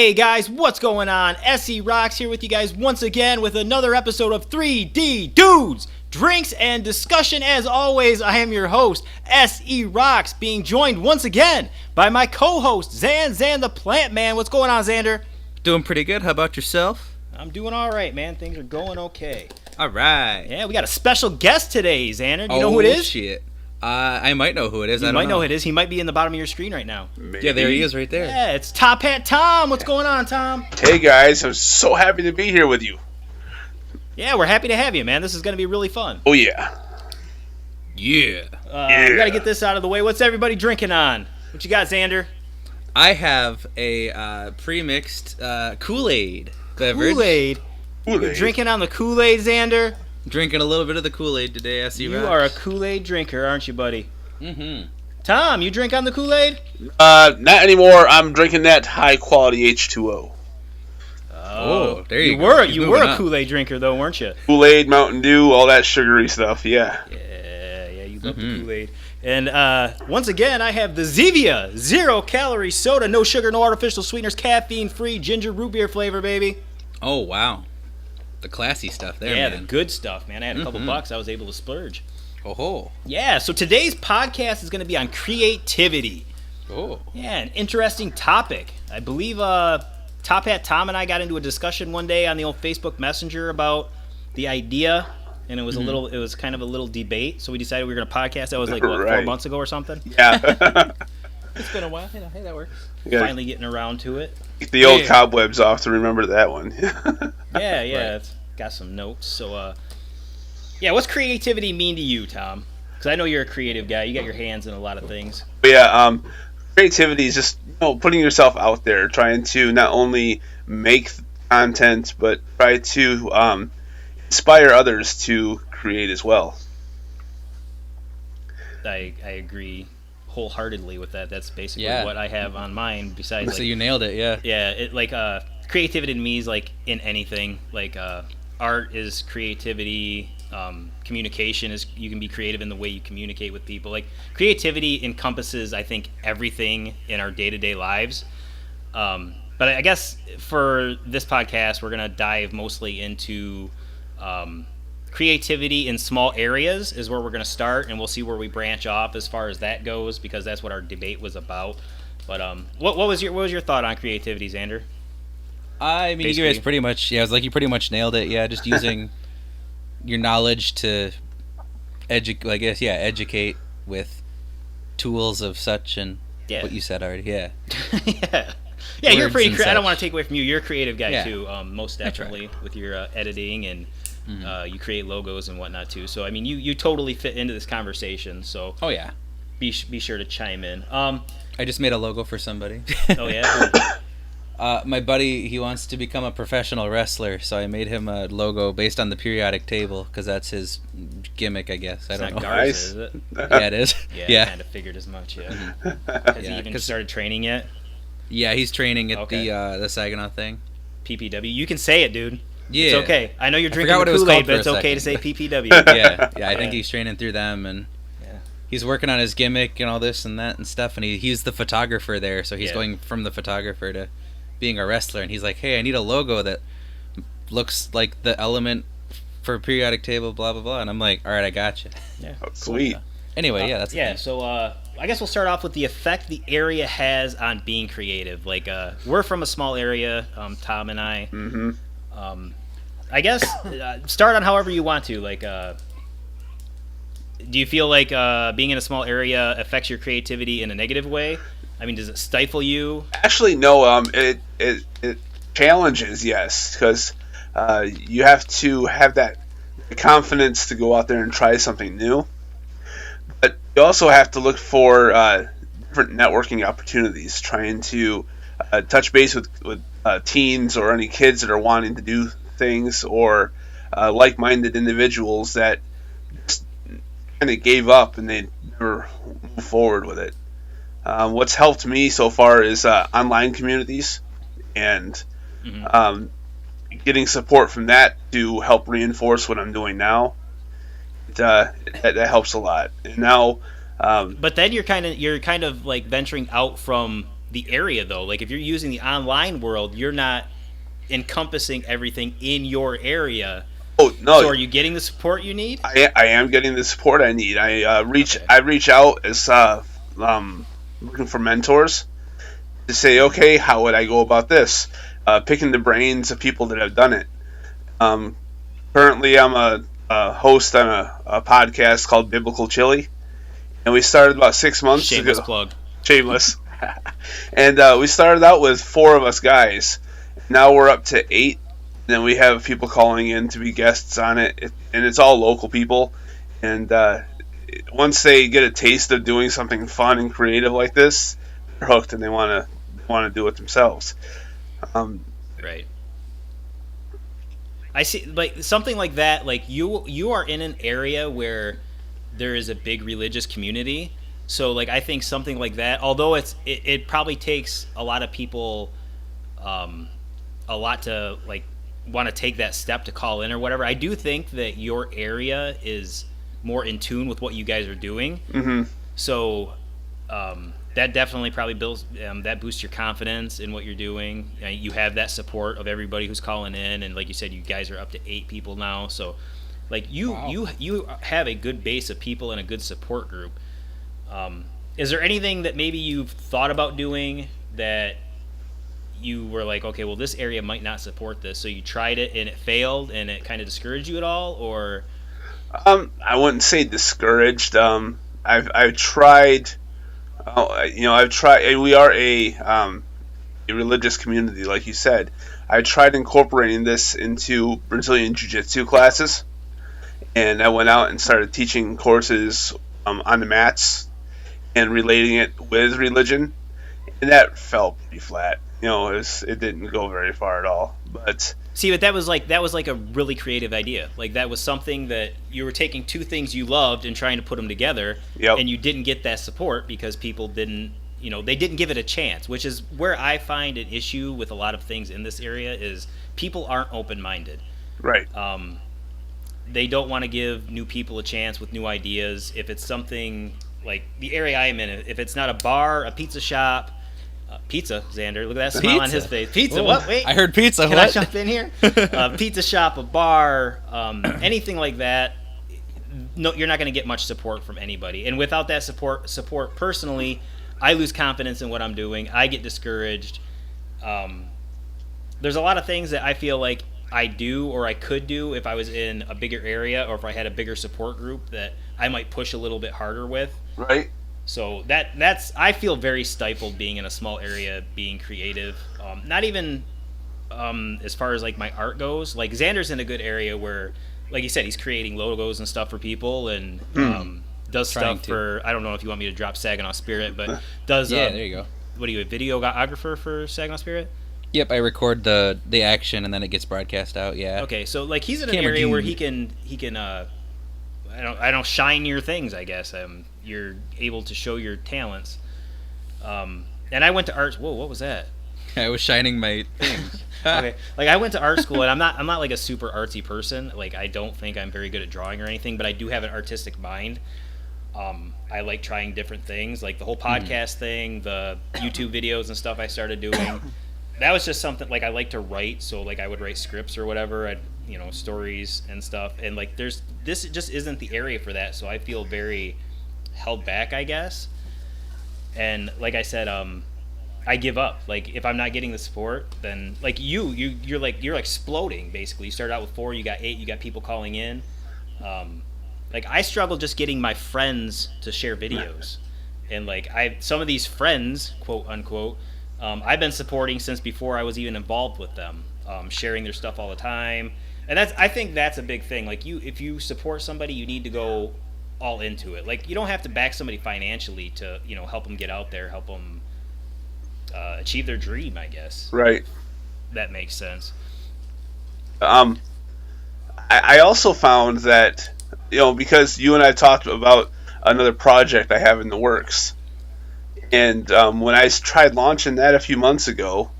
Hey guys, what's going on? SE Rocks here with you guys once again with another episode of 3D Dudes, Drinks, and Discussion. As always, I am your host, SE Rocks, being joined once again by my co-host, Xan the Plant Man. What's going on, Xander? Doing pretty good. How about yourself? I'm doing all right, man. Things are going okay. All right. Yeah, we got a special guest today, Xander. Do you know who it is? Oh, shit. I might know who it is. You might know who it is. He might be in the bottom of your screen right now. Maybe. Yeah, there he is right there. Yeah, it's Top Hat Tom. What's going on, Tom? Hey guys, I'm so happy to be here with you. Yeah, we're happy to have you, man. This is going to be really fun. Oh yeah. Yeah. We got to get this out of the way. What's everybody drinking on? What you got, Xander? I have a pre-mixed Kool-Aid beverage. Kool-Aid? You're drinking on the Kool-Aid, Xander? Drinking a little bit of the Kool-Aid today, I see. You are a Kool-Aid drinker, aren't you, buddy? Mm-hmm. Tom, you drink on the Kool-Aid? Not anymore. I'm drinking that high-quality H2O. Oh, there you go. You were a Kool-Aid drinker, though, weren't you? Kool-Aid, Mountain Dew, all that sugary stuff, yeah. Yeah, you love the Kool-Aid. And once again, I have the Zevia, 0-calorie soda, no sugar, no artificial sweeteners, caffeine-free, ginger root beer flavor, baby. Oh, wow. The classy stuff there, man. Man. The good stuff, man. I had a couple bucks. I was able to splurge. Oh. Yeah, so today's podcast is going to be on creativity. Oh. Yeah, an interesting topic. I believe Top Hat Tom and I got into a discussion one day on the old Facebook Messenger about the idea, and it was it was kind of a little debate, so we decided we were going to podcast. That was like, what, 4 months ago or something? Yeah. It's been a while. Hey, that works. Finally getting around to it. Get the old cobwebs off to remember that one. Yeah, Right. It's got some notes. So, what's creativity mean to you, Tom? Because I know you're a creative guy. You got your hands in a lot of things. But yeah, creativity is just putting yourself out there, trying to not only make content, but try to inspire others to create as well. I agree wholeheartedly with that. That's basically what I have on mine. Besides, So you nailed it, yeah. Yeah, it creativity to me is like in anything. Like art is creativity. Communication is, you can be creative in the way you communicate with people. Like creativity encompasses, I think, everything in our day-to-day lives. But I guess for this podcast, we're gonna dive mostly into creativity in small areas is where we're going to start, and we'll see where we branch off as far as that goes, because that's what our debate was about. But what was your thought on creativity, Xander? I mean, Basically. you guys pretty much, it was like you pretty much nailed it. Yeah, just using your knowledge to educate with tools of such, and what you said already. Yeah. Yeah, you're Words pretty. and I don't such. want to take away from you. You're a creative guy Yeah. too, most definitely, with your editing and. You create logos and whatnot too, so I mean, you totally fit into this conversation. So yeah, be sure to chime in. I just made a logo for somebody. Oh yeah. My buddy, he wants to become a professional wrestler, so I made him a logo based on the periodic table because that's his gimmick, I guess. I don't know. Garza, Nice. is it? Yeah, it is. Yeah, I kind of figured as much. Yeah. Has he even started training yet? Yeah, he's training at Okay. the Saginaw thing. PPW. You can say it, dude. Yeah, It's okay. I know you're drinking forgot what the it was Kool-Aid, called but for it's a okay to say second. PPW. I think he's training through them, and Yeah. he's working on his gimmick and all this and that and stuff. And he's the photographer there, so he's going from the photographer to being a wrestler. And he's like, "Hey, I need a logo that looks like the element for periodic table, blah blah blah." And I'm like, "All right, I got you." Yeah. Oh, sweet. Anyway, that's the thing. So I guess we'll start off with the effect the area has on being creative. Like we're from a small area, Tom and I. Mm-hmm. I guess start on however you want to. Like, do you feel like being in a small area affects your creativity in a negative way? I mean, does it stifle you? Actually, no. It challenges, yes, because you have to have that confidence to go out there and try something new. But you also have to look for different networking opportunities, trying to touch base with teens or any kids that are wanting to do things, or like-minded individuals that just kind of gave up and they never moved forward with it. What's helped me so far is online communities and getting support from that to help reinforce what I'm doing now. That helps a lot. And now, but then you're kind of like venturing out from the area though. Like if you're using the online world, you're not encompassing everything in your area. Oh no! So are you getting the support you need? I am getting the support I need. I Okay. reach out as looking for mentors to say, okay, how would I go about this? Picking the brains of people that have done it. Currently, I'm a host on a podcast called Biblical Chili, and we started about 6 months Shameless ago. plug. Shameless. And we started out with 4 of us guys. Now we're up to 8. And then we have people calling in to be guests on it, and it's all local people. And once they get a taste of doing something fun and creative like this, they're hooked, and they want to do it themselves. Right. I see, like something like that. Like you are in an area where there is a big religious community. So like I think something like that, although it probably takes a lot of people, a lot to like want to take that step to call in or whatever. I do think that your area is more in tune with what you guys are doing. Mm-hmm. So that definitely probably builds that boosts your confidence in what you're doing. You have that support of everybody who's calling in, and like you said, you guys are up to 8 people now. So like you have a good base of people and a good support group. Is there anything that maybe you've thought about doing that you were like, okay, well, this area might not support this, so you tried it and it failed and it kind of discouraged you at all, or? I wouldn't say discouraged. I've tried. I've tried. We are a religious community, like you said. I tried incorporating this into Brazilian Jiu-Jitsu classes, and I went out and started teaching courses on the mats and relating it with religion, and that fell pretty flat. It didn't go very far at all. But see, but that was like a really creative idea. Like that was something that you were taking 2 things you loved and trying to put them together, yep. And you didn't get that support because people didn't, they didn't give it a chance, which is where I find an issue with a lot of things in this area is people aren't open-minded. Right. They don't want to give new people a chance with new ideas. If it's something like the area I am in, if it's not a bar, a pizza shop, pizza, Xander. Look at that smile on his face. Pizza. Ooh, what? Wait. I heard pizza. Can what? I jump in here? Pizza shop, a bar, anything like that. No, you're not going to get much support from anybody. And without that support personally, I lose confidence in what I'm doing. I get discouraged. There's a lot of things that I feel like I do or I could do if I was in a bigger area or if I had a bigger support group that I might push a little bit harder with. Right. So that's I feel very stifled being in a small area, being creative. Not even as far as like my art goes. Like Xander's in a good area where, like you said, he's creating logos and stuff for people and does stuff for. I don't know if you want me to drop Saginaw Spirit, but does. Yeah, there you go. What are you, a videographer for Saginaw Spirit? Yep, I record the action and then it gets broadcast out. Yeah. Okay, so like he's in an Camera area dude. where he can. I don't shine your things, I guess. You're able to show your talents. And I went to art. Whoa, what was that? I was shining my things. Okay, like I went to art school, and I'm not like a super artsy person. Like I don't think I'm very good at drawing or anything, but I do have an artistic mind. I like trying different things, like the whole podcast thing, the YouTube videos and stuff I started doing. That was just something like I like to write, so like I would write scripts or whatever. I'd stories and stuff, and like this just isn't the area for that, so I feel very held back, I guess. And like I said, I give up. Like if I'm not getting the support, then like you're exploding basically. You started out with 4, you got 8, you got people calling in. Like I struggle just getting my friends to share videos, and like some of these friends, quote unquote, I've been supporting since before I was even involved with them, sharing their stuff all the time. And I think that's a big thing. Like if you support somebody, you need to go all into it. Like you don't have to back somebody financially to help them get out there, help them achieve their dream, I guess. Right. That makes sense. I also found that because you and I talked about another project I have in the works, and when I tried launching that a few months ago,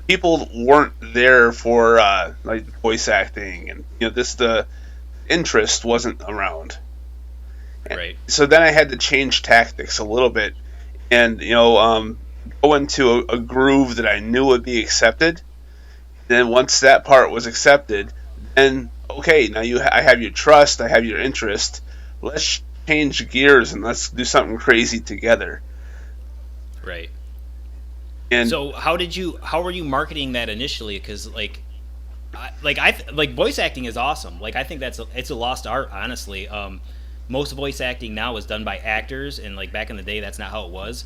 people weren't there for like voice acting, and the interest wasn't around. Right. So then I had to change tactics a little bit and go into a groove that I knew would be accepted. Then once that part was accepted, then okay, now I have your trust, I have your interest. Let's change gears and let's do something crazy together. Right. And so how were you marketing that initially? Because like voice acting is awesome. Like I think it's a lost art, honestly. Most voice acting now is done by actors, and like back in the day, that's not how it was.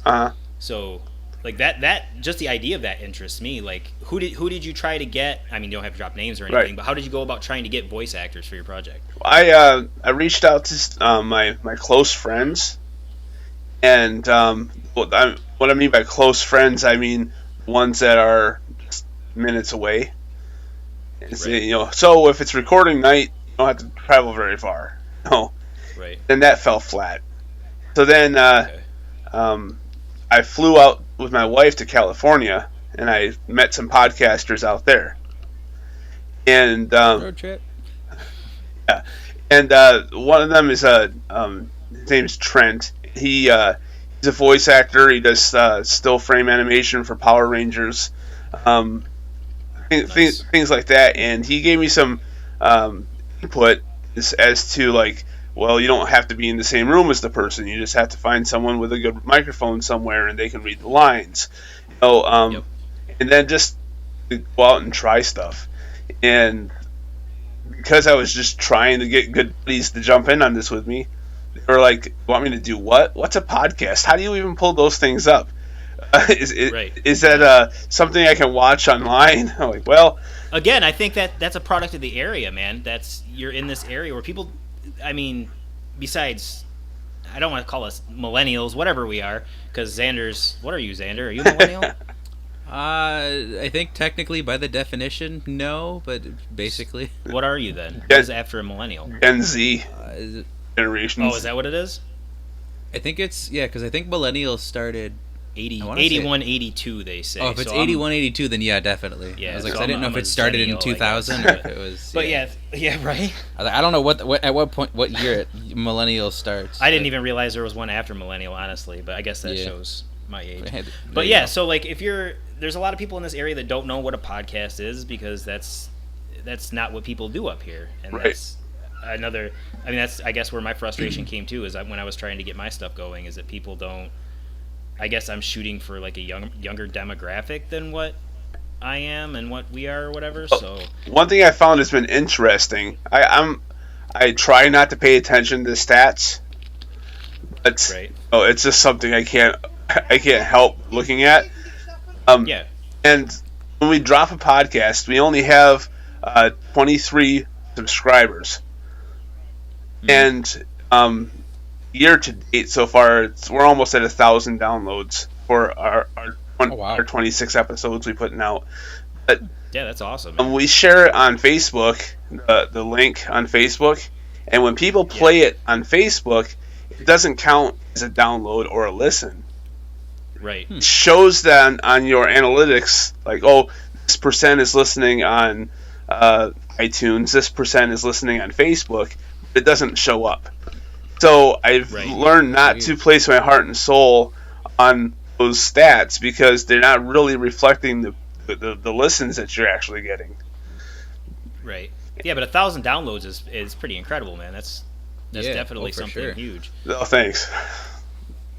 So like that just the idea of that interests me. Like who did you try to get? I mean, you don't have to drop names or anything, right. But how did you go about trying to get voice actors for your project? I reached out to my close friends, and what I mean by close friends, I mean ones that are just minutes away. Right. So if it's recording night, you don't have to travel very far. No. Right. Then that fell flat. So then I flew out with my wife to California, and I met some podcasters out there. And road trip. Yeah, and one of them is his name is Trent. He's a voice actor. He does still frame animation for Power Rangers, nice. things like that. And he gave me some input as to like, well, you don't have to be in the same room as the person. You just have to find someone with a good microphone somewhere, and they can read the lines. Yep. And then just go out and try stuff. And because I was just trying to get good buddies to jump in on this with me, they were like, "Want me to do what? What's a podcast? How do you even pull those things up? Is that something I can watch online?" I'm like, well, again, I think that's a product of the area, man. You're in this area where people, I mean, besides, I don't want to call us millennials, whatever we are, because what are you, Xander? Are you a millennial? I think technically by the definition, no, but basically. What are you then? What is after a millennial? Gen Z generations. Oh, is that what it is? I think it's, because I think millennials started 81, 82, they say. Oh, if it's 81, 82, then yeah, definitely. Yeah, I was like, I didn't know if it started in 2000 or if it was. But yeah, right. I don't know at what point, what year millennial starts. I didn't even realize there was one after millennial, honestly. But I guess that shows my age. But yeah, so like there's a lot of people in this area that don't know what a podcast is because that's not what people do up here, and right. That's another. I mean, that's I guess where my frustration came too is when I was trying to get my stuff going is that people don't. I guess I'm shooting for like a younger demographic than what I am and what we are or whatever. So one thing I found has been interesting. I try not to pay attention to stats, but right. It's just something I can't help looking at. Yeah. And when we drop a podcast, we only have 23 subscribers, and year to date so far, we're almost at 1,000 downloads for our 26 episodes we putting out. But yeah, that's awesome. We share it on Facebook, the link on Facebook, and when people play it on Facebook, it doesn't count as a download or a listen. Right. It shows that on your analytics, like, oh, this percent is listening on iTunes, this percent is listening on Facebook, but it doesn't show up. So I've learned not to place my heart and soul on those stats because they're not really reflecting the listens that you're actually getting. Right. Yeah, but 1,000 downloads is pretty incredible, man. That's definitely something huge. Oh, thanks.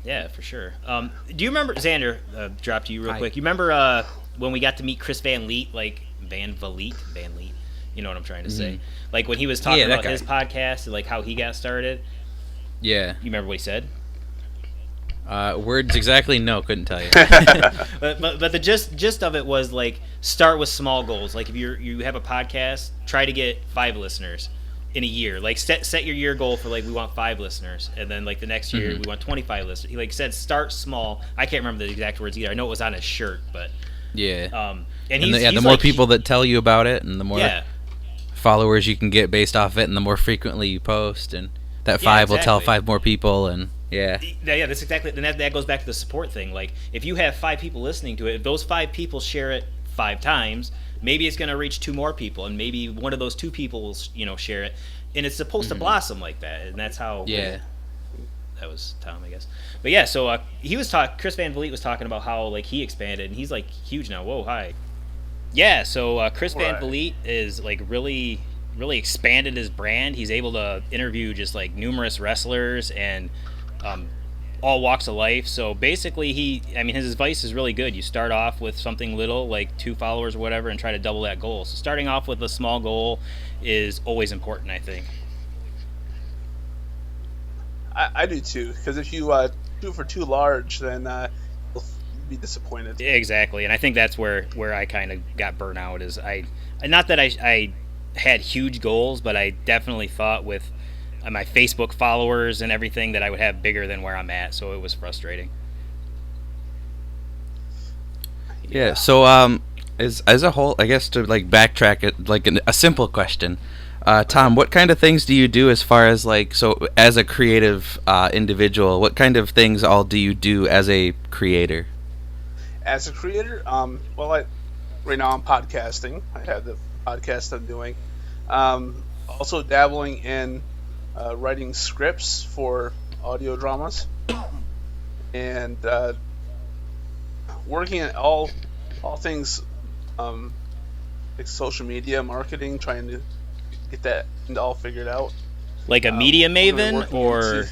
Yeah, for sure. Do you remember, Xander, drop to you real quick. You remember when we got to meet Chris Van Leet, Van Vliet? You know what I'm trying to say. Like when he was talking about his podcast and like how he got started. Yeah. You remember what he said? Words exactly? No, couldn't tell you. but the gist of it was like start with small goals. Like if you have a podcast, try to get 5 listeners in a year. Like set your year goal for like we want 5 listeners, and then like the next year we want 25 listeners. He like said start small. I can't remember the exact words either. I know it was on his shirt, but yeah. And the more people that tell you about it, and the more followers you can get based off it, and the more frequently you post, and that 5 will tell 5 more people, and that's exactly. And that goes back to the support thing. Like if you have 5 people listening to it, if those 5 people share it 5 times, maybe it's going to reach 2 more people, and maybe one of those 2 people will share it, and it's supposed to blossom like that, and that's how that was Tom, I guess. But yeah, so he was Chris Van Vliet was talking about how like he expanded, and he's like huge now. Whoa, hi. Yeah, so Chris Van Vliet is like really expanded his brand. He's able to interview just like numerous wrestlers and all walks of life. So basically, his advice is really good. You start off with something little, like 2 followers or whatever, and try to double that goal. So starting off with a small goal is always important, I think. I do too, because if you shoot for too large, then you'll be disappointed. Exactly, and I think that's where I kind of got burnt out. Is not that I had huge goals, but I definitely thought with my Facebook followers and everything that I would have bigger than where I'm at, so it was frustrating. Yeah. So as a whole, I guess to like backtrack it, like a simple question. Tom, what kind of things do you do as far as like, so as a creative individual, what kind of things all do you do as a creator? As a creator, right now I'm podcasting. I have the podcast I'm doing. Also dabbling in writing scripts for audio dramas, and working at all things like social media marketing, trying to get that all figured out. Like a media maven, or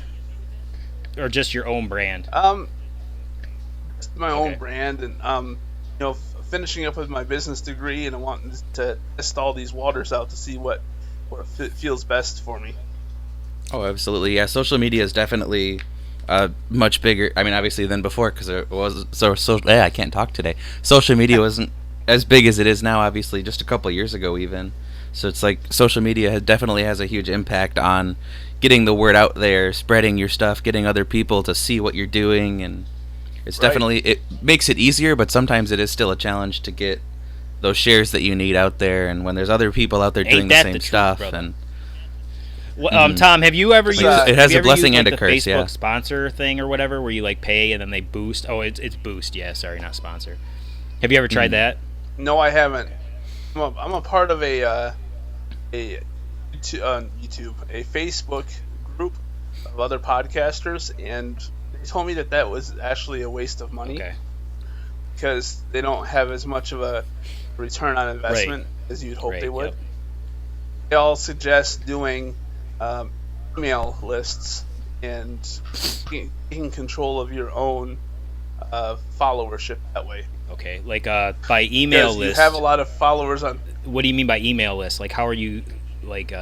just your own brand? My own brand, and finishing up with my business degree, and I want to test all these waters out to see what feels best for me. Oh, absolutely, yeah. Social media is definitely much bigger. I mean, obviously than before, because it was I can't talk today. Social media wasn't as big as it is now. Obviously, just a couple of years ago, even. So it's like social media definitely has a huge impact on getting the word out there, spreading your stuff, getting other people to see what you're doing, and it's definitely, it makes it easier, but sometimes it is still a challenge to get those shares that you need out there, and when there's other people out there doing the same stuff. And Tom, have you ever used? It has a blessing and a curse. The Facebook sponsor thing or whatever, where you like pay and then they boost. Oh, it's boost. Yeah, sorry, not sponsor. Have you ever tried that? No, I haven't. I'm a part of a YouTube, a Facebook group of other podcasters, and they told me that was actually a waste of money, because they don't have as much of a return on investment as you'd hope they would. Yep. They all suggest doing email lists and taking control of your own followership that way. Okay, like by email list. You have a lot of followers on. What do you mean by email list? Like, how are you, like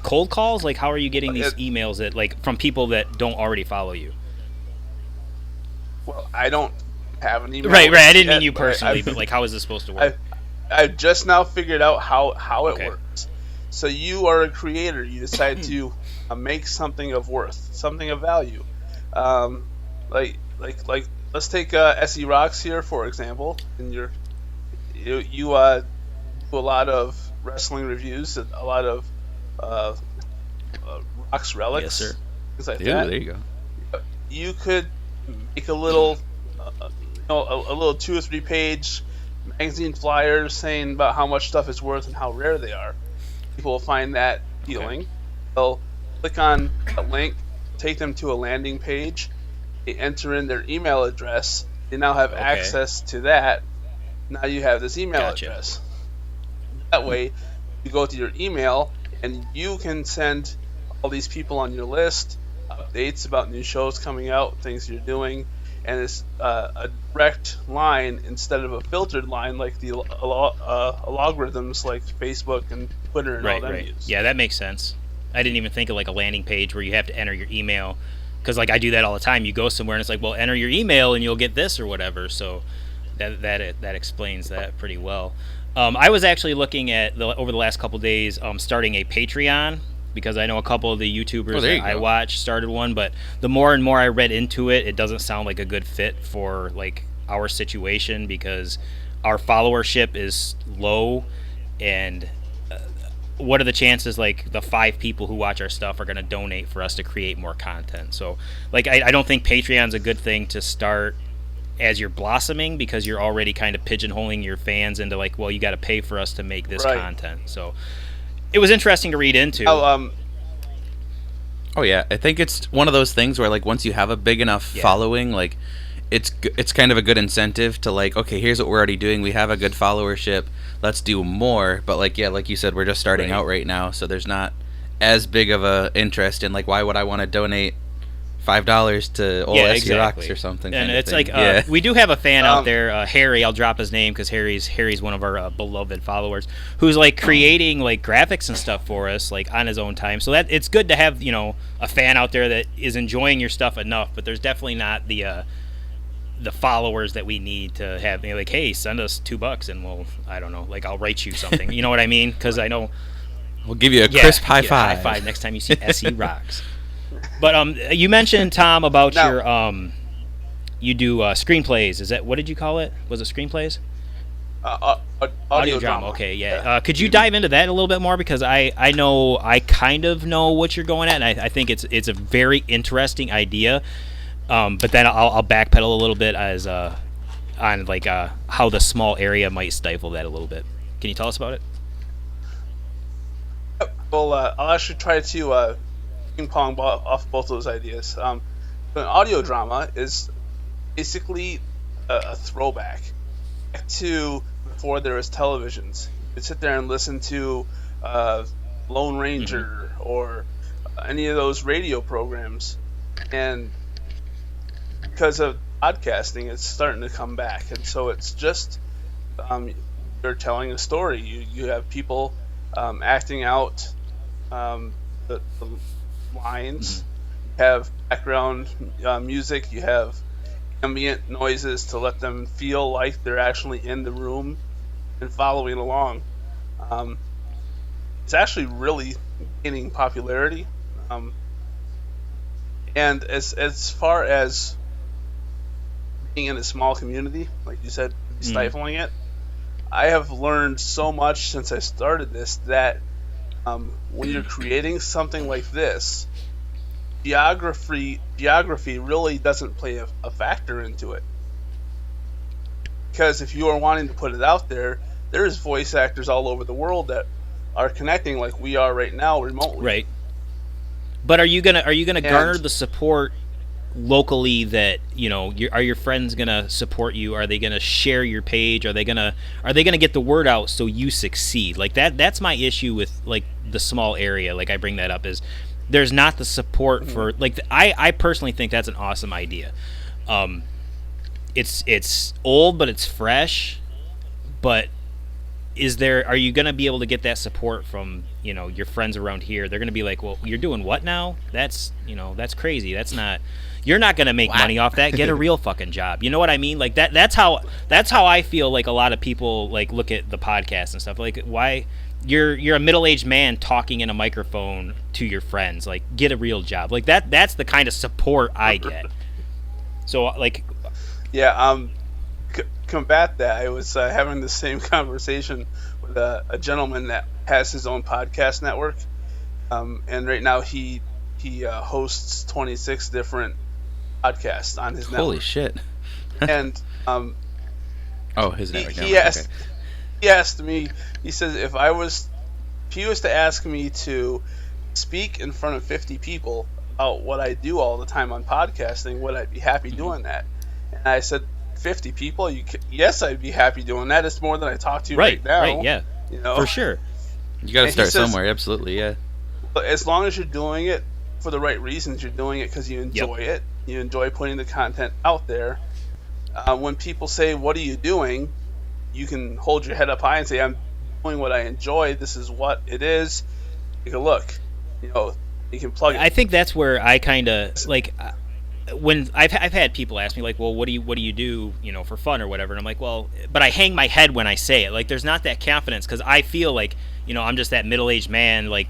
cold calls? Like, how are you getting these emails that like from people that don't already follow you? Well, I don't have an email. Right. I didn't mean you personally, but like, how is this supposed to work? I've just now figured out how it works. So you are a creator. You decide to make something of worth, something of value. Like let's take SE Rocks here for example. And you do a lot of wrestling reviews, and a lot of Rocks relics. Yes, sir. Things like that. There you go. You could make a little, a little 2 or 3 page magazine flyer saying about how much stuff is worth and how rare they are. People will find that appealing. Okay. They'll click on a link, take them to a landing page. They enter in their email address. They now have access to that. Now you have this email address. That way, you go to your email and you can send all these people on your list updates about new shows coming out, things you're doing, and it's a direct line instead of a filtered line like the algorithms like Facebook and Twitter and all them use. Yeah, that makes sense. I didn't even think of like a landing page where you have to enter your email, because like I do that all the time. You go somewhere and it's like, well, enter your email and you'll get this or whatever. So that explains that pretty well. I was actually looking at over the last couple days starting a Patreon, because I know a couple of the YouTubers that I watch started one, but the more and more I read into it, it doesn't sound like a good fit for like our situation, because our followership is low, and what are the chances like the 5 people who watch our stuff are going to donate for us to create more content? So like I don't think Patreon's a good thing to start as you're blossoming, because you're already kind of pigeonholing your fans into like, well, you got to pay for us to make this content. So it was interesting to read into. Oh yeah, I think it's one of those things where like once you have a big enough following, like it's kind of a good incentive to like, okay, here's what we're already doing. We have a good followership. Let's do more. But like like you said, we're just starting out right now, so there's not as big of a interest in like why would I want to donate $5 to old SE Rocks or something. And it's like we do have a fan out there, Harry. I'll drop his name because Harry's one of our beloved followers who's like creating like graphics and stuff for us like on his own time. So that it's good to have a fan out there that is enjoying your stuff enough. But there's definitely not the followers that we need to have. Like, hey, send us $2 and we'll I'll write you something. You know what I mean? Because I know we'll give you a crisp high five. High five next time you see SE Rocks. But you mentioned, Tom, about your you do screenplays. Is that, what did you call it? Was it screenplays? Audio drama. Okay, yeah. Could you dive into that a little bit more, because I know I kind of know what you're going at, and I think it's a very interesting idea. But then I'll backpedal a little bit as on like how the small area might stifle that a little bit. Can you tell us about it? Well, I'll actually try to ping pong off both those ideas. An audio drama is basically a throwback back to before there was televisions. You'd sit there and listen to Lone Ranger or any of those radio programs, and because of podcasting, it's starting to come back, and so it's just they're telling a story. You have people acting out the lines. You have background music. You have ambient noises to let them feel like they're actually in the room and following along. It's actually really gaining popularity. And as far as being in a small community, like you said, stifling it, I have learned so much since I started this that when you're creating something like this, geography really doesn't play a factor into it. Because if you are wanting to put it out there, there's voice actors all over the world that are connecting like we are right now remotely. Right. But are you gonna garner the support locally that are your friends gonna support you? Are they gonna share your page? Are they gonna get the word out so you succeed? Like that's my issue with like the small area. Like I bring that up is there's not the support for like I personally think that's an awesome idea. It's old but it's fresh, but are you going to be able to get that support from your friends around here? They're going to be like, well, you're doing what now? That's crazy. You're not going to make money off that. Get a real fucking job. You know what I mean? Like that's how I feel like a lot of people like look at the podcast and stuff. Like, why you're a middle-aged man talking in a microphone to your friends. Like, get a real job. Like that's the kind of support I get. So like combat that. I was having the same conversation with a gentleman that has his own podcast network, and right now he hosts 26 different podcasts on his network. Holy shit! And his network. He asked me. He says if he was to ask me to speak in front of 50 people about what I do all the time on podcasting, would I be happy doing that? And I said, 50 people? Yes, I'd be happy doing that. It's more than I talk to right now. Right, yeah. For sure. You got to start somewhere, absolutely, yeah. But as long as you're doing it for the right reasons, you're doing it because you enjoy it. You enjoy putting the content out there. When people say, what are you doing? You can hold your head up high and say, I'm doing what I enjoy. This is what it is. Take a look. You can plug it. I think that's where I kind of, like... when I've had people ask me like, well, what do you do, for fun or whatever, and I'm like, well, but I hang my head when I say it. Like, there's not that confidence because I feel like, I'm just that middle-aged man like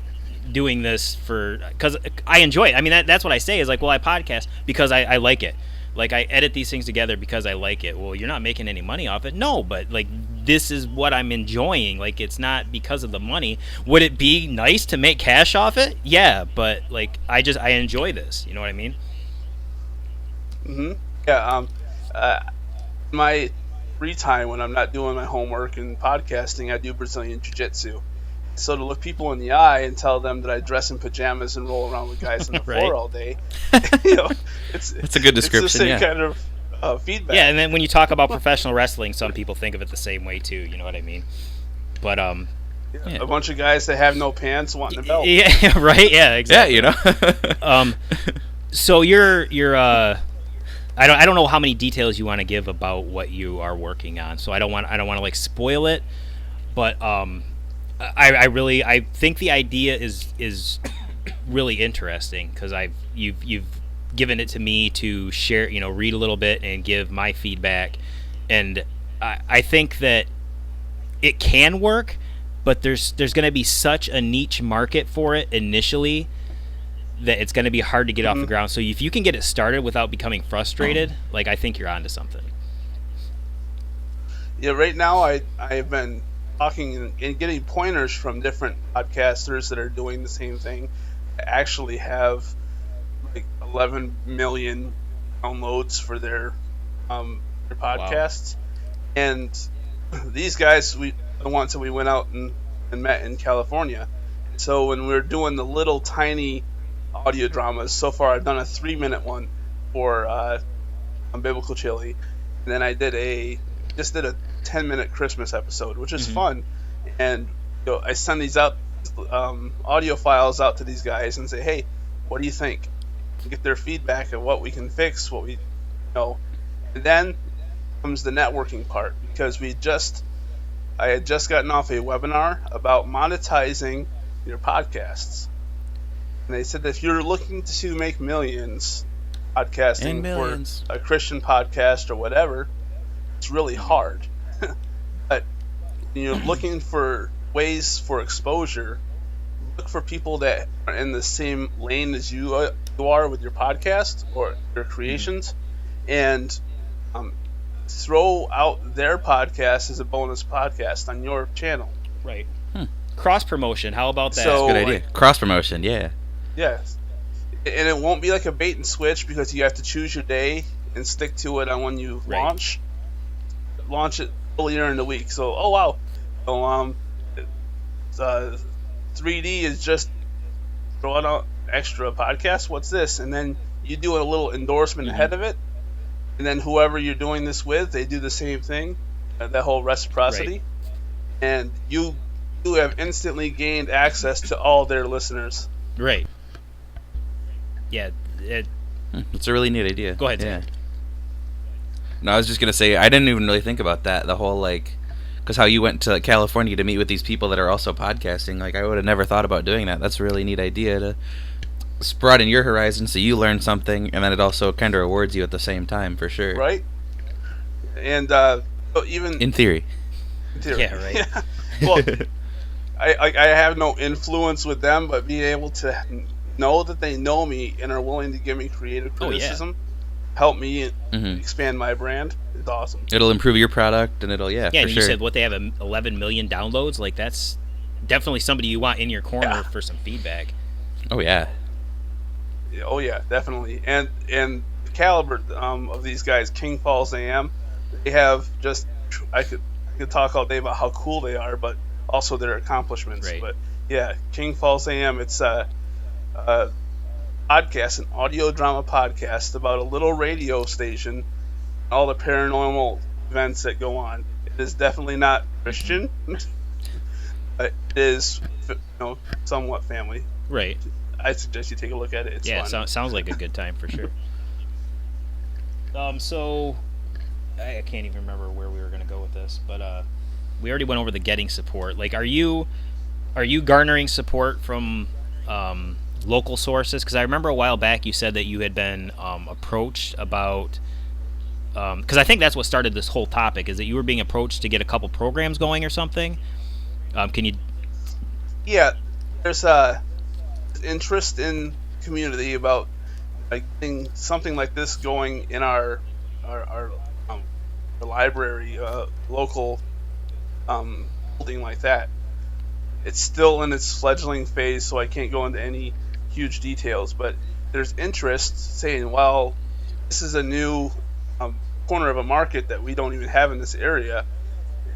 doing this because I enjoy it. I mean, that's what I say is like, well, I podcast because I like it. Like, I edit these things together because I like it. Well, you're not making any money off it, no, but like this is what I'm enjoying. Like, it's not because of the money. Would it be nice to make cash off it? Yeah, but like I enjoy this. You know what I mean? Yeah. My free time when I'm not doing my homework and podcasting, I do Brazilian Jiu-Jitsu, So to look people in the eye and tell them that I dress in pajamas and roll around with guys on the Right. floor all day, you know, It's a good description. It's the same yeah. kind of feedback. Yeah, and then when you talk about professional wrestling, some people think of it the same way too. You know what I mean? But Yeah. A bunch of guys that have no pants wanting a belt. yeah, right, yeah, exactly. Yeah, So you're I don't know how many details you want to give about what you are working on. So I don't want to like spoil it, but I think the idea is really interesting because you've given it to me to share, read a little bit and give my feedback, and I think that it can work, but there's going to be such a niche market for it initially that it's going to be hard to get off the ground. So if you can get it started without becoming frustrated, like I think you're onto something. Yeah, right now I've been talking and getting pointers from different podcasters that are doing the same thing. I actually have like 11 million downloads for their podcasts. Wow. And these guys, the ones that we went out and met in California. So when we were doing the little tiny audio dramas, so far I've done a 3-minute one for Biblical Chili, and then I just did a 10-minute Christmas episode, which is fun. And I send these out audio files out to these guys and say, hey, what do you think? Get their feedback of what we can fix, what we know. And then comes the networking part, because I had just gotten off a webinar about monetizing your podcasts. And they said that if you're looking to make millions podcasting for a Christian podcast or whatever, it's really hard. But you're looking for ways for exposure, look for people that are in the same lane as you are with your podcast or your creations, and throw out their podcast as a bonus podcast on your channel. Right. Cross promotion. How about that? So, good idea. Cross promotion. Yeah. Yes. And it won't be like a bait and switch, because you have to choose your day and stick to it on when you launch. Launch it earlier in the week. So, oh wow. So, 3D is just throwing out extra podcast. What's this? And then you do a little endorsement ahead of it. And then whoever you're doing this with, they do the same thing. That whole reciprocity. Right. And you have instantly gained access to all their listeners. Right. Yeah. It's a really neat idea. Go ahead, yeah. Tim. No, I was just going to say, I didn't even really think about that. The whole, because how you went to California to meet with these people that are also podcasting. I would have never thought about doing that. That's a really neat idea to broaden your horizon so you learn something, and then it also kind of rewards you at the same time, for sure. Right. And even... In theory. Yeah, right. Yeah. Well, I have no influence with them, but being able to know that they know me and are willing to give me creative criticism, help me expand my brand, is awesome. It'll improve your product, and it'll, yeah, for and sure. you said what they have 11 million downloads. Like, that's definitely somebody you want in your corner for some feedback. Oh yeah. Oh yeah, definitely. And the caliber of these guys, King Falls AM, they have just I could talk all day about how cool they are, but also their accomplishments. Right. But yeah, King Falls AM, it's a podcast, an audio drama podcast about a little radio station, all the paranormal events that go on. It is definitely not Christian, but it is, somewhat family. Right. I suggest you take a look at it. It's fun. It sounds like a good time for sure. So I can't even remember where we were going to go with this, but we already went over the getting support. Like, are you garnering support from local sources? Because I remember a while back you said that you had been approached about. Because I think that's what started this whole topic, is that you were being approached to get a couple programs going or something. Can you? Yeah, there's interest in community about getting something like this going in our library, local building like that. It's still in its fledgling phase, so I can't go into any huge details, but there's interest saying, well, this is a new corner of a market that we don't even have in this area,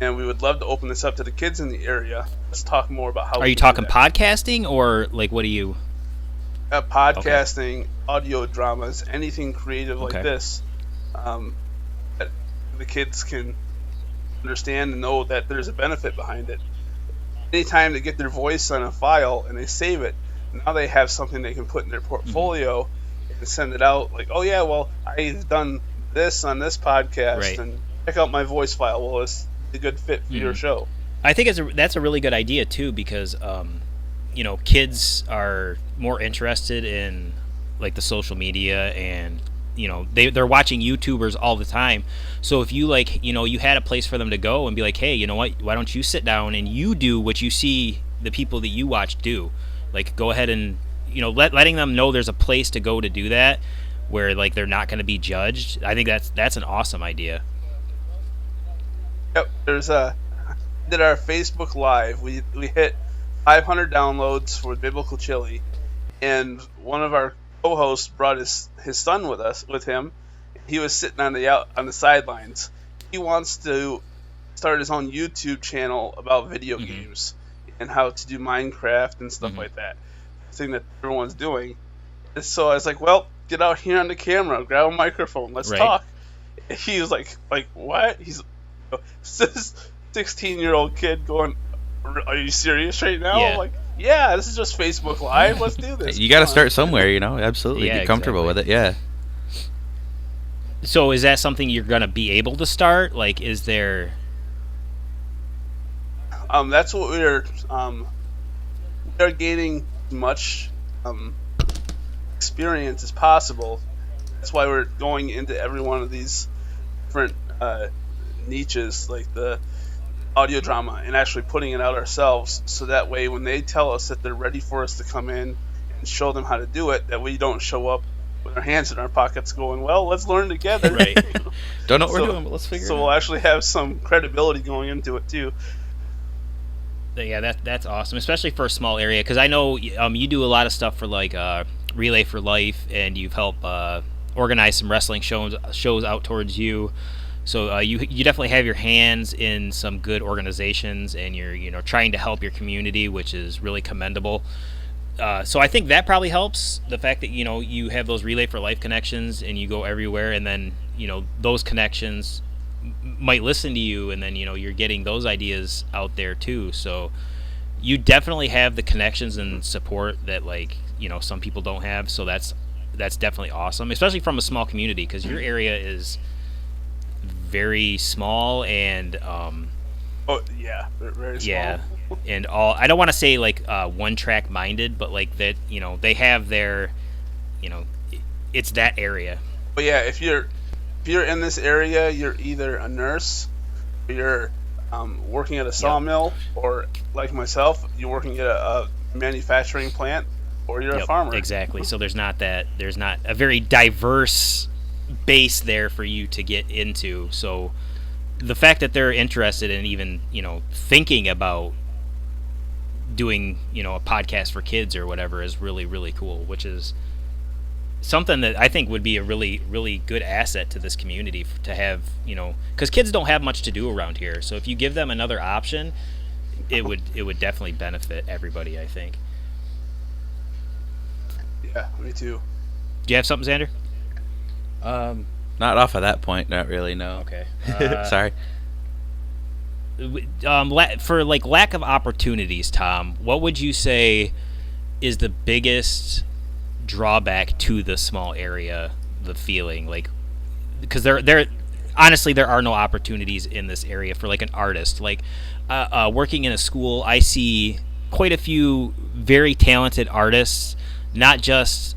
and we would love to open this up to the kids in the area. Let's talk more about how. Are you talking podcasting or like what do you? Podcasting, audio dramas, anything creative like Okay. this, that the kids can understand and know that there's a benefit behind it. Anytime they get their voice on a file and they save it, now they have something they can put in their portfolio and send it out. Like, oh yeah, well I've done this on this podcast, Right. and check out my voice file. Well, it's a good fit for your show. I think that's a really good idea too, because you know, kids are more interested in like the social media, and you know, they're watching YouTubers all the time. So if you like, you know, you had a place for them to go and be like, hey, you know what, why don't you sit down and you do what you see the people that you watch do, like go ahead and, you know, letting them know there's a place to go to do that where like they're not going to be judged. I think that's an awesome idea. Yep, did our Facebook Live. We hit 500 downloads for Biblical Chili, and one of our co-hosts brought his son with him. He was sitting on the sidelines. He wants to start his own YouTube channel about video games and how to do Minecraft and stuff like that. The thing that everyone's doing. And so I was like, well, get out here on the camera, grab a microphone, let's talk. He was like what? He's this 16-year-old kid going, are you serious right now? Yeah. I'm like, yeah, this is just Facebook Live. Let's do this. You got to start somewhere, you know. Absolutely, Yeah, get comfortable with it. Yeah. So is that something you're going to be able to start? Like, is there? That's what we are gaining as much experience as possible. That's why we're going into every one of these different niches, like the audio drama, and actually putting it out ourselves, so that way when they tell us that they're ready for us to come in and show them how to do it, that we don't show up with our hands in our pockets going, well, let's learn together. Right. Don't know what we're doing, but let's figure it out. So we'll actually have some credibility going into it too. Yeah, that's awesome, especially for a small area, because I know you do a lot of stuff for like Relay for Life, and you've helped organize some wrestling shows out towards you. So you definitely have your hands in some good organizations, and you're trying to help your community, which is really commendable. So I think that probably helps, the fact that you have those Relay for Life connections and you go everywhere, and then those connections might listen to you, and then you're getting those ideas out there too. So you definitely have the connections and support that some people don't have. So that's definitely awesome, especially from a small community, because your area is very small, and very small. Yeah, and I don't want to say one track minded, but that they have their it's that area. But yeah, if you're in this area, you're either a nurse, or you're working at a sawmill, or like myself, you're working at a manufacturing plant, or you're a farmer. Exactly. So there's not a very diverse base there for you to get into. So the fact that they're interested in even thinking about doing a podcast for kids or whatever is really, really cool, which is something that I think would be a really, really good asset to this community to have, because kids don't have much to do around here. So if you give them another option, it would definitely benefit everybody, I think. Yeah, me too. Do you have something, Xander? Not off of that point, not really, no. Okay. Sorry. For lack of opportunities, Tom, what would you say is the biggest drawback to the small area? The feeling, because there honestly there are no opportunities in this area for an artist. Working in a school, I see quite a few very talented artists, not just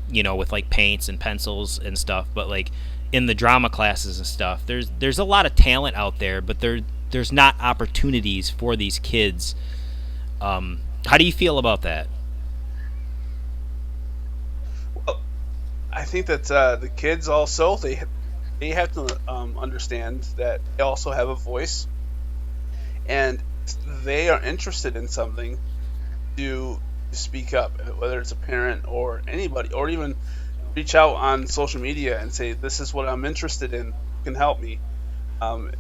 with paints and pencils and stuff, but in the drama classes and stuff. There's a lot of talent out there, but there's not opportunities for these kids. How do you feel about that? Well, I think that the kids also they have to understand that they also have a voice, and they are interested in something to speak up, whether it's a parent or anybody, or even reach out on social media and say, this is what I'm interested in, can help me.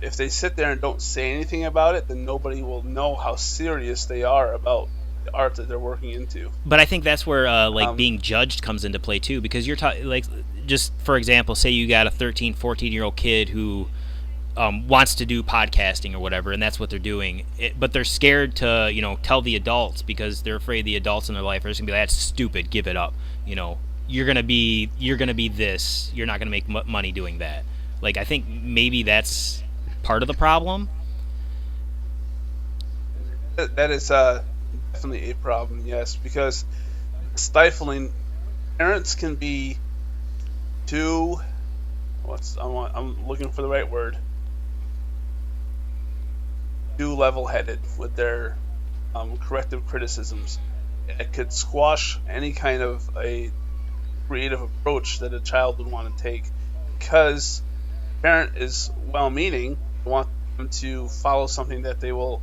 If they sit there and don't say anything about it, then nobody will know how serious they are about the art that they're working into. But I think that's where Um, being judged comes into play too, because you're like, just for example, say you got a 13, 14-year-old kid who wants to do podcasting or whatever, and that's what they're doing. But they're scared to, tell the adults because they're afraid the adults in their life are just gonna be like, that's stupid, give it up. You're gonna be this. You're not gonna make money doing that. Like, I think maybe that's part of the problem. that is definitely a problem, yes, because stifling parents can be too. I'm looking for the right word. Too level-headed with their corrective criticisms. It could squash any kind of a creative approach that a child would want to take, because the parent is well-meaning, want them to follow something that they will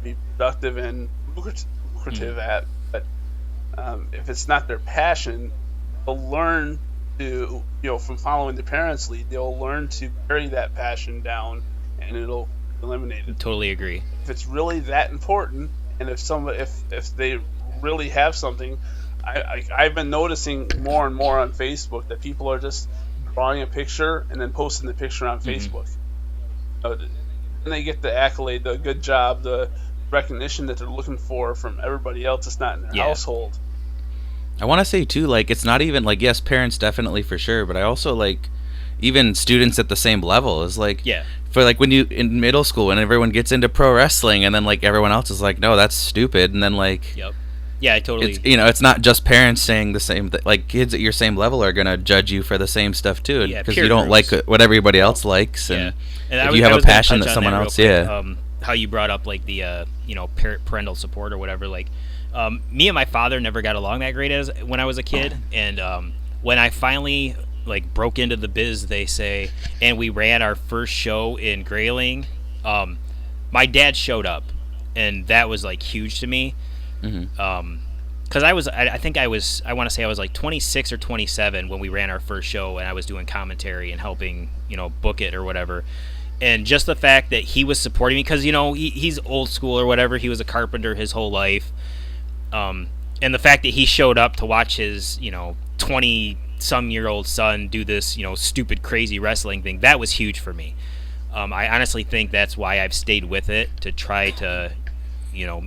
be productive and lucrative at. But if it's not their passion, they'll learn to, from following the parents' lead, they'll learn to bury that passion down, and it'll eliminate it. Totally agree. If it's really that important, and if they really have something, I've been noticing more and more on Facebook that people are just drawing a picture and then posting the picture on Facebook. Then they get the accolade, the good job, the recognition that they're looking for from everybody else that's not in their household. I want to say too, like, it's not even like, yes, parents definitely for sure, but I also like even students at the same level is like, for like when you in middle school when everyone gets into pro wrestling and then like everyone else is like, no, that's stupid, and then like, yeah, I totally. It's, it's not just parents saying the same thing. Like, kids at your same level are gonna judge you for the same stuff too, because you don't like what everybody else likes, and if you have a passion that someone else, how you brought up like the parental support or whatever. Like, me and my father never got along that great as when I was a kid, and when I finally like broke into the biz, they say, and we ran our first show in Grayling, my dad showed up, and that was like huge to me. Because I want to say I was like 26 or 27 when we ran our first show, and I was doing commentary and helping, book it or whatever. And just the fact that he was supporting me, because he's old school or whatever, he was a carpenter his whole life, and the fact that he showed up to watch his 20-some-year-old son do this stupid crazy wrestling thing, that was huge for me. I honestly think that's why I've stayed with it, to try to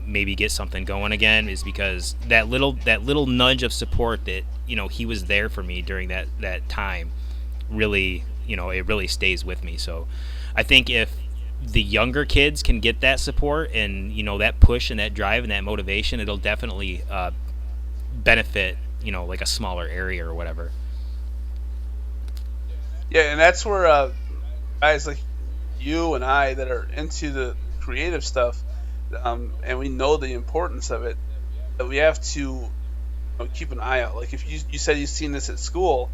maybe get something going again, is because that little nudge of support that he was there for me during that time really it really stays with me. So I think if the younger kids can get that support and that push and that drive and that motivation, it'll definitely benefit like a smaller area or whatever. Yeah, and that's where guys like you and I that are into the creative stuff, and we know the importance of it, that we have to keep an eye out. Like, if you said you've seen this at school,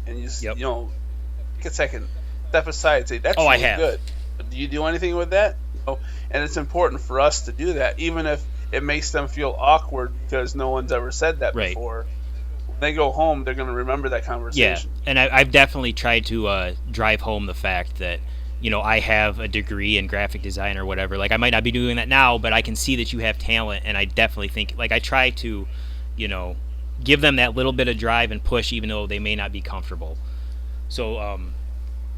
and you take a second, step aside and say, that's really I have. good. But do you do anything with that? And it's important for us to do that, even if it makes them feel awkward because no one's ever said that before. When they go home, they're going to remember that conversation. Yeah, and I've definitely tried to drive home the fact that I have a degree in graphic design or whatever. Like, I might not be doing that now, but I can see that you have talent, and I definitely think, like, I try to, give them that little bit of drive and push, even though they may not be comfortable. So,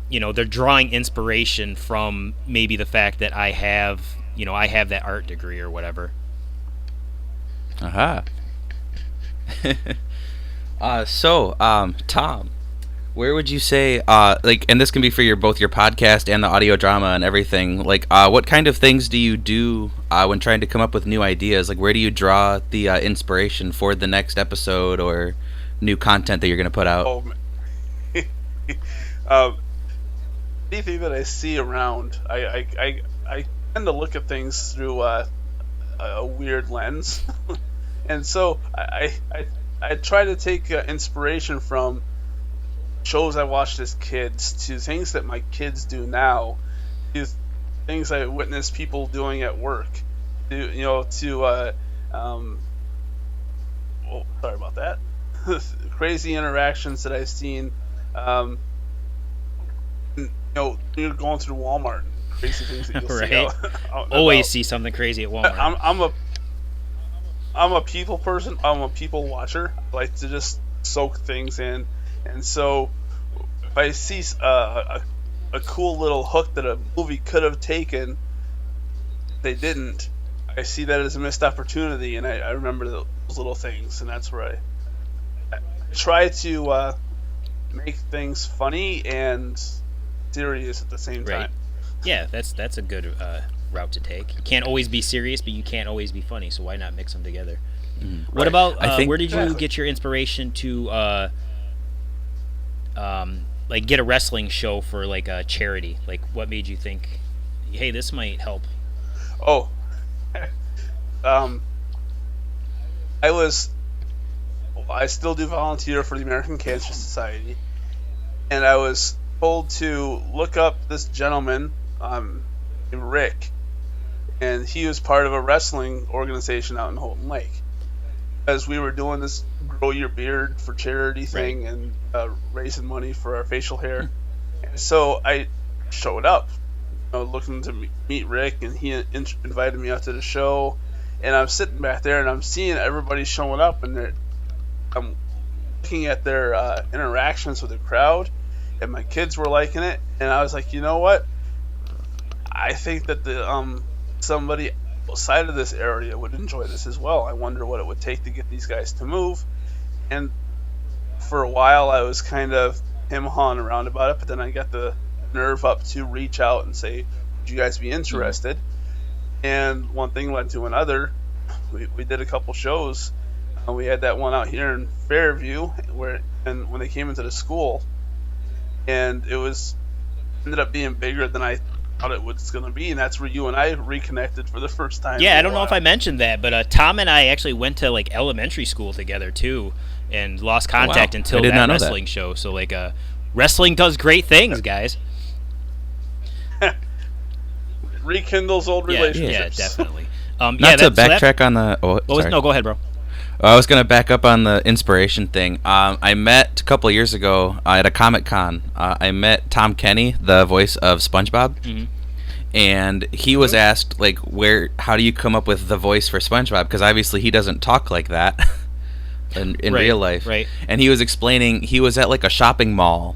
they're drawing inspiration from maybe the fact that I have that art degree or whatever. Aha. So, Tom, where would you say, like, and this can be for both your podcast and the audio drama and everything, like, what kind of things do you do when trying to come up with new ideas? Like, where do you draw the inspiration for the next episode or new content that you're going to put out? Anything that I see around, I tend to look at things through a weird lens. And so I try to take inspiration from shows I watched as kids to things that my kids do now, to things I witness people doing at work, sorry about that, crazy interactions that I've seen, you're going through Walmart, and crazy things that you'll see Right. out and Always about. see something crazy at Walmart. I'm a people person. I'm a people watcher. I like to just soak things in, and so if I see a cool little hook that a movie could have taken, they didn't. I see that as a missed opportunity, and I remember those little things, and that's where I try to make things funny and serious at the same Right. time. Yeah, that's a good route to take. You can't always be serious, but you can't always be funny. So why not mix them together? What Right. about I think- where did you Exactly. get your inspiration to like get a wrestling show for like a charity? Like, what made you think, hey, this might help? Oh, um, I still do volunteer for the American Cancer Society, and I was told to look up this gentleman, named Rick, and he was part of a wrestling organization out in Holton Lake. As we were doing this grow your beard for charity thing and raising money for our facial hair, and so I showed up, looking to meet Rick, and he invited me out to the show, and I'm sitting back there and I'm seeing everybody showing up, and I'm looking at their interactions with the crowd, and my kids were liking it, and I was like, you know what? I think that the somebody outside of this area would enjoy this as well. I wonder what it would take to get these guys to move. And for a while, I was kind of him-hawing around about it, but then I got the nerve up to reach out and say, would you guys be interested? And one thing led to another. We did a couple shows. We had that one out here in Fairview, and when they came into the school, and it ended up being bigger than I thought it was going to be, and that's where you and I reconnected for the first time. Yeah, I don't know if I mentioned that, but Tom and I actually went to like elementary school together too, and lost contact Wow. until I did that not know that. wrestling show. So like, wrestling does great things, guys. Rekindles old Yeah, relationships. yeah, definitely. Not yeah, to that- so that- backtrack on the. Oh, sorry. no, go ahead, bro. I was gonna back up on the inspiration thing. I met a couple of years ago at a Comic Con. I met Tom Kenny, the voice of SpongeBob, Mhm. and he was asked like, how do you come up with the voice for SpongeBob? Because obviously he doesn't talk like that in Right, real life. right. And he was explaining he was at like a shopping mall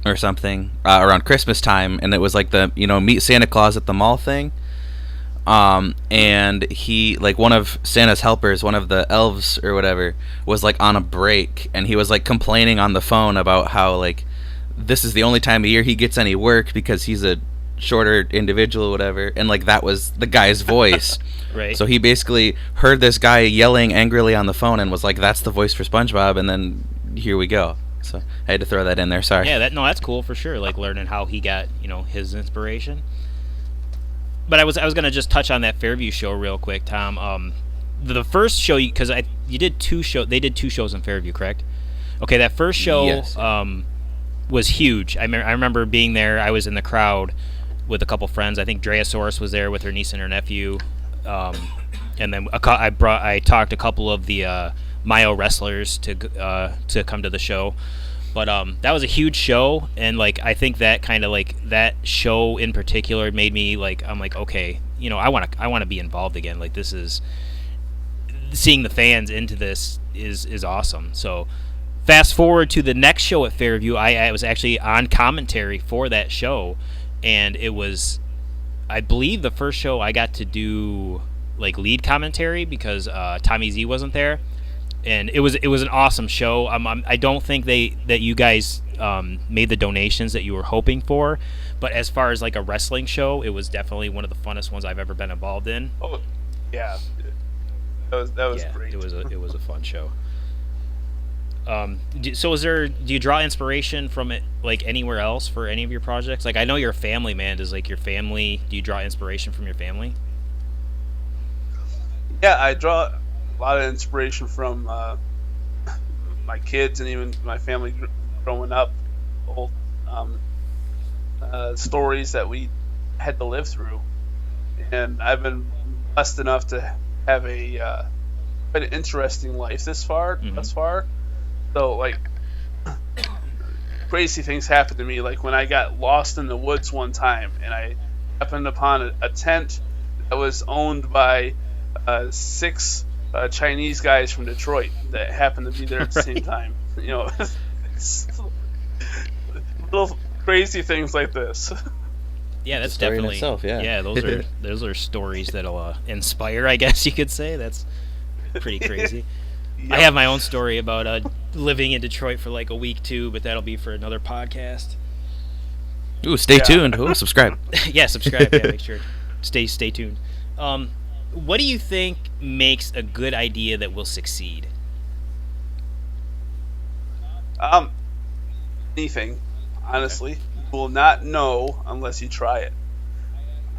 or something around Christmas time, and it was like the meet Santa Claus at the mall thing. And he, like, one of Santa's helpers, one of the elves or whatever, was like on a break, and he was like complaining on the phone about how like this is the only time of year he gets any work because he's a shorter individual or whatever, and like that was the guy's voice. Right. So he basically heard this guy yelling angrily on the phone and was like, that's the voice for SpongeBob, and then here we go. So I had to throw that in there. Sorry. Yeah, that's cool for sure. Like learning how he got his inspiration. But I was gonna just touch on that Fairview show real quick, Tom. The first show, because you did two show. They did two shows in Fairview, correct? Okay, that first show Yes. was huge. I remember being there. I was in the crowd with a couple friends. I think Dreasaurus was there with her niece and her nephew. And then I talked a couple of the Mayo wrestlers to come to the show. But that was a huge show, and like I think that kind of like that show in particular made me like I'm like, okay, I want to be involved again. Like this is seeing the fans into this is awesome. So fast forward to the next show at Fairview, I was actually on commentary for that show, and it was, I believe, the first show I got to do like lead commentary because Tommy Z wasn't there. And it was an awesome show. I don't think that you guys made the donations that you were hoping for, but as far as like a wrestling show, it was definitely one of the funnest ones I've ever been involved in. Oh, yeah. That was great. It was a fun show. Do you draw inspiration from it like anywhere else for any of your projects? Like I know you're a family man. Does like your family? Do you draw inspiration from your family? Yeah, I draw a lot of inspiration from my kids and even my family growing up. Old stories that we had to live through, and I've been blessed enough to have a quite an interesting life thus far. So, like, crazy things happen to me. Like when I got lost in the woods one time, and I happened upon a tent that was owned by 6 Chinese guys from Detroit that happened to be there at the same time. You know, little crazy things like this. Yeah, that's story in definitely itself, yeah. those are stories that'll inspire, I guess you could say. That's pretty crazy. Yep. I have my own story about living in Detroit for like a week too, but that'll be for another podcast. Ooh, stay tuned. Ooh, subscribe. Yeah, subscribe. Yeah, make sure. Stay tuned. What do you think makes a good idea that will succeed? Anything, honestly. You will not know unless you try it.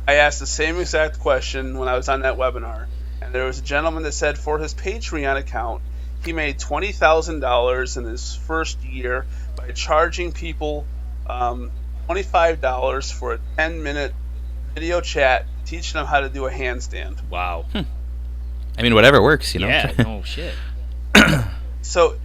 I asked the same exact question when I was on that webinar, and there was a gentleman that said for his Patreon account, he made $20,000 in his first year by charging people $25 for a 10-minute video chat, teaching them how to do a handstand. Wow. I mean, whatever works, you know. Yeah. No shit. So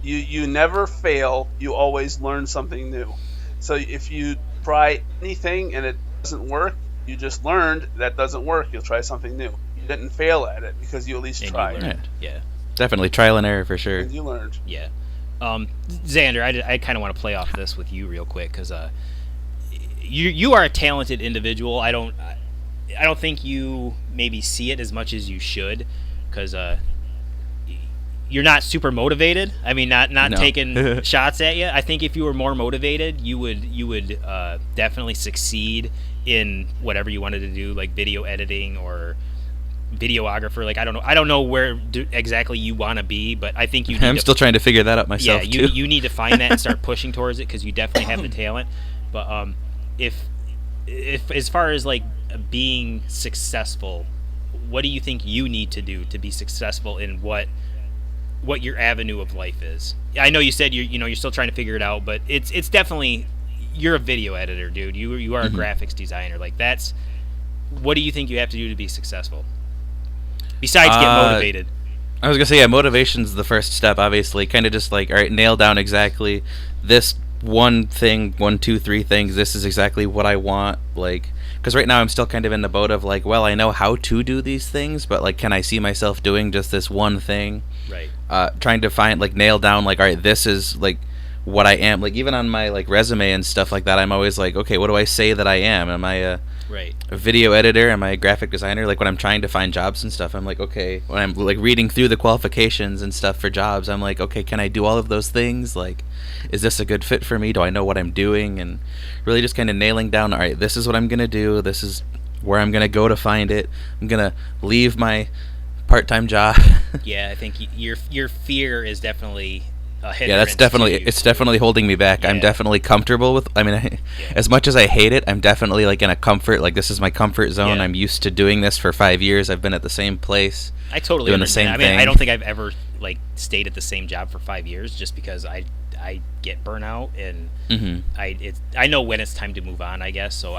you never fail. You always learn something new. So if you try anything and it doesn't work, you just learned that doesn't work. You'll try something new. You didn't fail at it because you at least tried. You learned. Yeah. Definitely trial and error for sure. And you learned. Yeah. Xander, I kind of want to play off this with you real quick because you are a talented individual. I don't think you maybe see it as much as you should because you're not super motivated. I mean, not no. taking shots at you. I think if you were more motivated, you would definitely succeed in whatever you wanted to do, like video editing or videographer. Like I don't know where exactly you want to be, but I think you. I'm still trying to figure that out myself. Yeah, you need to find that and start pushing towards it because you definitely have the talent. But if as far as like being successful, what do you think you need to do to be successful in what your avenue of life is? I know you said you're still trying to figure it out, but it's definitely, you're a video editor, dude. You are a graphics designer. Like that's, what do you think you have to do to be successful? Besides get motivated. I was gonna say, yeah, motivation's the first step, obviously. Kind of just like, all right, nail down exactly this one thing, 1, 2, 3 things. This is exactly what I want. Like, because right now I'm still kind of in the boat of like, well, I know how to do these things, but like, can I see myself doing just this one thing? Right. Trying to find, like, nail down, like, all right, this is like what I am. Like, even on my like resume and stuff like that, I'm always like, okay, what do I say that I am? Am I a video editor? Am I a graphic designer? Like when I'm trying to find jobs and stuff, I'm like, okay, when I'm like reading through the qualifications and stuff for jobs, I'm like, okay, can I do all of those things? Like, is this a good fit for me? Do I know what I'm doing? And really just kind of nailing down, all right, this is what I'm gonna do, this is where I'm gonna go to find it. I'm gonna leave my part-time job. Yeah, I think your fear is definitely a hindrance. Yeah, that's definitely holding me back. Yeah. I'm definitely comfortable with, I mean, as much as I hate it, I'm definitely like in a comfort, like this is my comfort zone. Yeah. I'm used to doing this for 5 years. I've been at the same place. I totally doing understand. The same thing. I don't think I've ever like stayed at the same job for 5 years just because I get burnout and I know when it's time to move on, I guess. So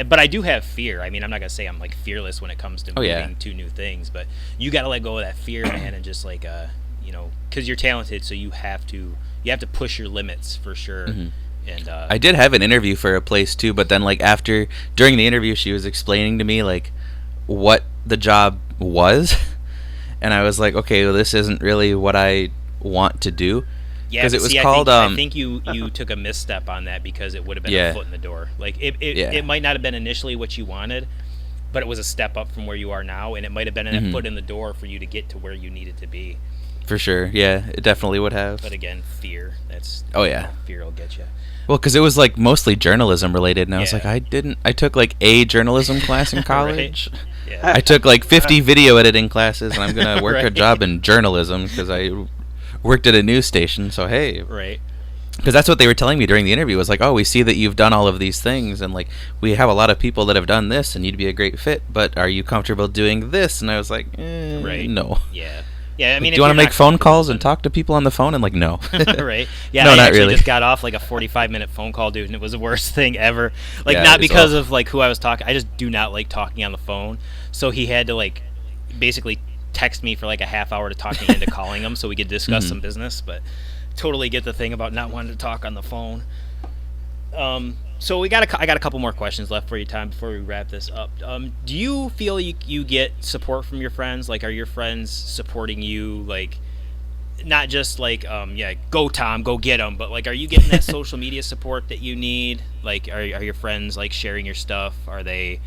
but I do have fear. I mean, I'm not gonna say I'm like fearless when it comes to moving to new things, but you got to let go of that fear, man, and just like because you're talented, so you have to push your limits for sure. And I did have an interview for a place too, but then like during the interview, she was explaining to me like what the job was, and I was like, okay, well, this isn't really what I want to do. Yeah, because it was called. I think you took a misstep on that because it would have been a foot in the door. Like it might not have been initially what you wanted, but it was a step up from where you are now, and it might have been a foot in the door for you to get to where you needed to be. For sure, yeah, it definitely would have. But again, fear. That's fear will get you. Well, because it was like mostly journalism related, and I was like, I took like a journalism class in college. Right. Yeah. I took like 50 video editing classes, and I'm gonna work a job in journalism because I worked at a news station. So hey, right. Because that's what they were telling me during the interview was like, oh, we see that you've done all of these things, and like we have a lot of people that have done this, and you'd be a great fit. But are you comfortable doing this? And I was like, no. Yeah. Yeah, I mean, do you want to make phone calls and talk to people on the phone? And like, no. Right. Yeah, no, I not actually really. just got off like a 45-minute phone call, dude, and it was the worst thing ever. Like, not because of like who I was talking. I just do not like talking on the phone. So he had to like basically text me for like a half hour to talk me into calling him so we could discuss some business. But totally get the thing about not wanting to talk on the phone. So I got a couple more questions left for you, Tom, before we wrap this up. Do you feel you get support from your friends? Like, are your friends supporting you? Like, not just like, go Tom, go get them, but like, are you getting that social media support that you need? Like, are your friends like sharing your stuff? Are they,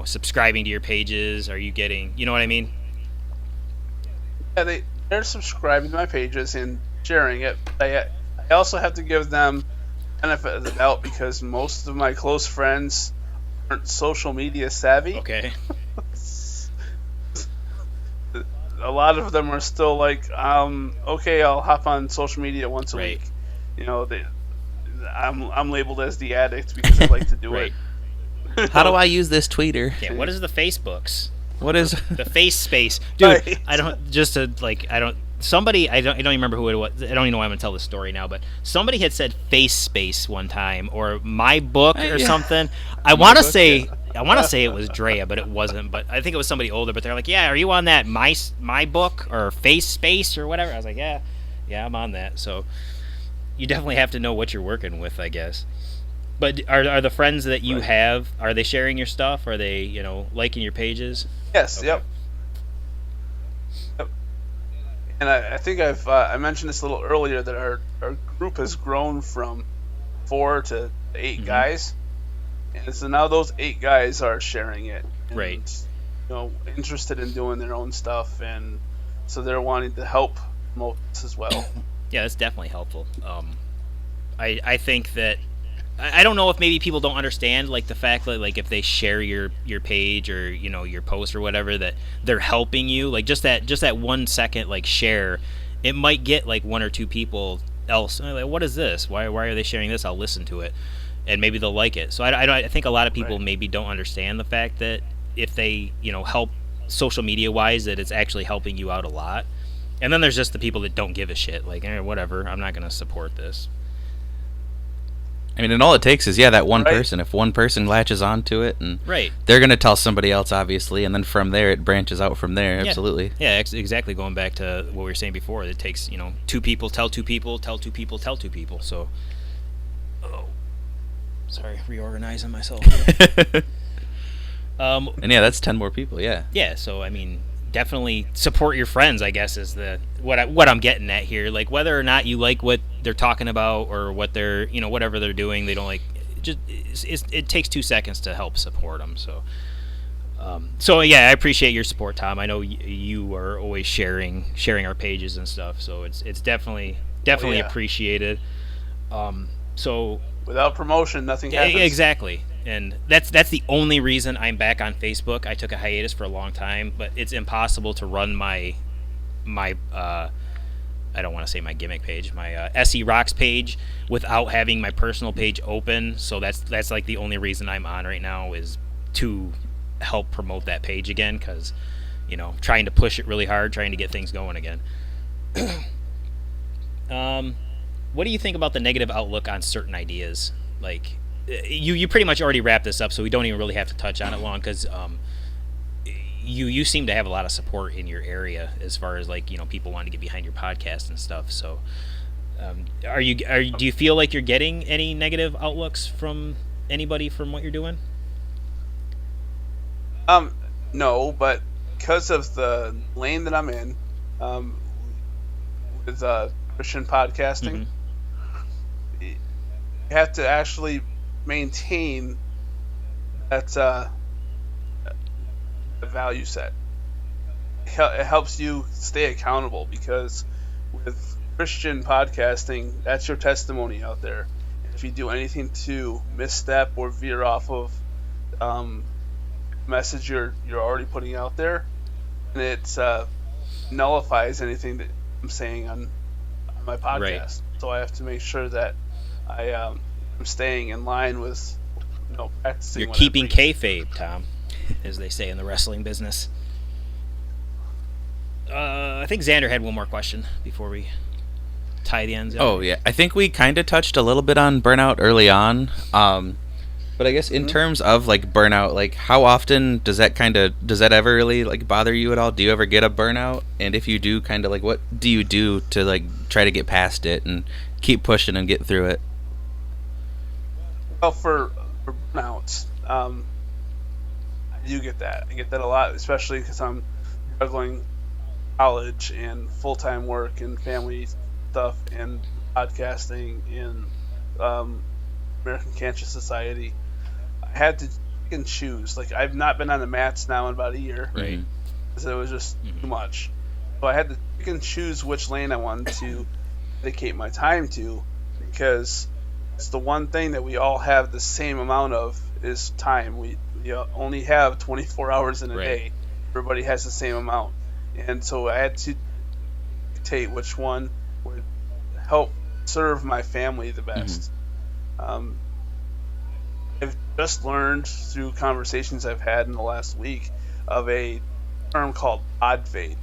subscribing to your pages? Are you getting, you know what I mean? Yeah, they're subscribing to my pages and sharing it. I also have to give them benefit of the doubt because most of my close friends aren't social media savvy. Okay. A lot of them are still like, okay, I'll hop on social media once a week. I'm labeled as the addict because I like to do it. How do I use this tweeter? Yeah, what is the Facebooks? What is the face space? Dude, Right. I don't even remember who it was. I don't even know why I'm going to tell this story now, but somebody had said face space one time or my book or something. I want to say it was Drea, but it wasn't, but I think it was somebody older, but they're like, "Yeah, are you on that my book or face space or whatever?" I was like, "Yeah, I'm on that." So you definitely have to know what you're working with, I guess. But are the friends that you have, are they sharing your stuff? Are they, liking your pages? Yes, Okay. Yep. And I think I mentioned this a little earlier that our group has grown from 4 to 8 guys. And so now those 8 guys are sharing it. And, Right. interested in doing their own stuff. And so they're wanting to help promote this as well. Yeah, that's definitely helpful. I think that I don't know if maybe people don't understand like the fact that like if they share your page or your post or whatever that they're helping you, like just that 1 second like share, it might get like 1 or 2 people else like, what is this, why are they sharing this, I'll listen to it and maybe they'll like it. So I think a lot of people maybe don't understand the fact that if they help social media wise that it's actually helping you out a lot. And then there's just the people that don't give a shit, like whatever, I'm not going to support this. I mean, and all it takes is that one person. If one person latches onto it, and they're gonna tell somebody else, obviously, and then from there it branches out from there. Absolutely. Yeah, exactly. Going back to what we were saying before, it takes 2 people tell 2 people, tell 2 people, tell 2 people. So, sorry, reorganizing myself. And that's 10 more people. Yeah. Yeah. So I mean, definitely support your friends, I guess, is what I'm getting at here. Like whether or not you like what they're talking about or what they're whatever they're doing, they don't like. It takes 2 seconds to help support them. So I appreciate your support, Tom. I know you are always sharing our pages and stuff. So it's definitely appreciated. So without promotion, nothing happens. Exactly. And that's the only reason I'm back on Facebook. I took a hiatus for a long time, but it's impossible to run my I don't want to say my gimmick page, my SE Rocks page without having my personal page open. So that's like the only reason I'm on right now is to help promote that page again because trying to push it really hard, trying to get things going again. What do you think about the negative outlook on certain ideas? Like you pretty much already wrapped this up, so we don't even really have to touch on it long because you seem to have a lot of support in your area as far as like people wanting to get behind your podcast and stuff. So do you feel like you're getting any negative outlooks from anybody from what you're doing? No, but because of the lane that I'm in, with Christian podcasting, you have to actually maintain that value set. It helps you stay accountable because with Christian podcasting, that's your testimony out there. If you do anything to misstep or veer off of message you're already putting out there, and it nullifies anything that I'm saying on my podcast. Right. So I have to make sure that I'm staying in line with practicing. You're keeping kayfabe, Tom, as they say in the wrestling business. I think Xander had one more question before we tie the ends up. Oh yeah, I think we kind of touched a little bit on burnout early on. But I guess in terms of like burnout, like how often does that ever really like bother you at all? Do you ever get a burnout? And if you do, kind of like what do you do to like try to get past it and keep pushing and get through it. Well, for burnouts, I do get that. I get that a lot, especially because I'm juggling college and full-time work and family stuff and podcasting and American Cancer Society. I had to pick and choose. Like, I've not been on the mats now in about a year. Right. Because it was just too much. So I had to pick and choose which lane I wanted to dedicate my time to, because it's the one thing that we all have the same amount of is time. We only have 24 hours in a day. Everybody has the same amount. And so I had to dictate which one would help serve my family the best. I've just learned through conversations I've had in the last week of a term called pod fade,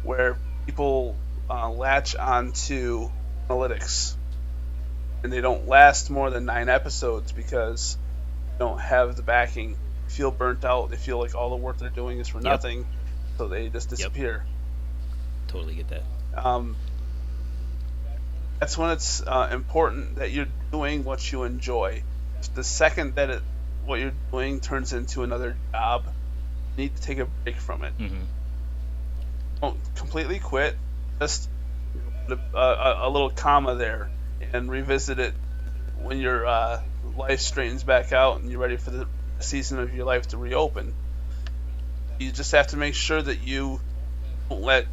where people latch onto analytics and they don't last more than 9 episodes because they don't have the backing. They feel burnt out. They feel like all the work they're doing is for nothing, so they just disappear. Totally get that. That's when it's important that you're doing what you enjoy. The second that what you're doing turns into another job, you need to take a break from it. Don't completely quit. Just put a little comma there and revisit it when your life straightens back out and you're ready for the season of your life to reopen. You just have to make sure that you don't let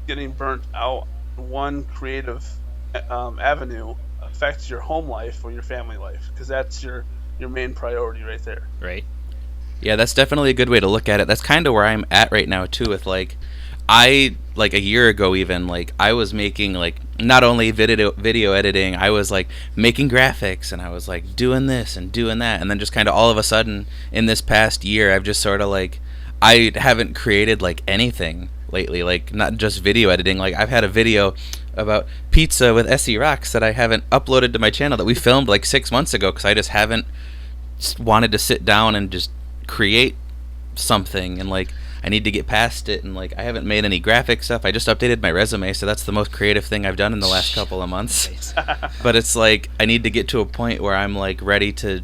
getting burnt out on one creative avenue affect your home life or your family life, because that's your main priority right there. Right. Yeah, that's definitely a good way to look at it. That's kind of where I'm at right now too, with like a year ago even, like I was making like not only video editing, I was like making graphics and I was like doing this and doing that, and then just kind of all of a sudden in this past year I've just sort of like, I haven't created like anything lately, like not just video editing. Like I've had a video about pizza with RoxX that I haven't uploaded to my channel that we filmed like 6 months ago because I just haven't wanted to sit down and just create something, and like I need to get past it, and like I haven't made any graphic stuff. I just updated my resume, so that's the most creative thing I've done in the last couple of months. But it's like I need to get to a point where I'm like ready to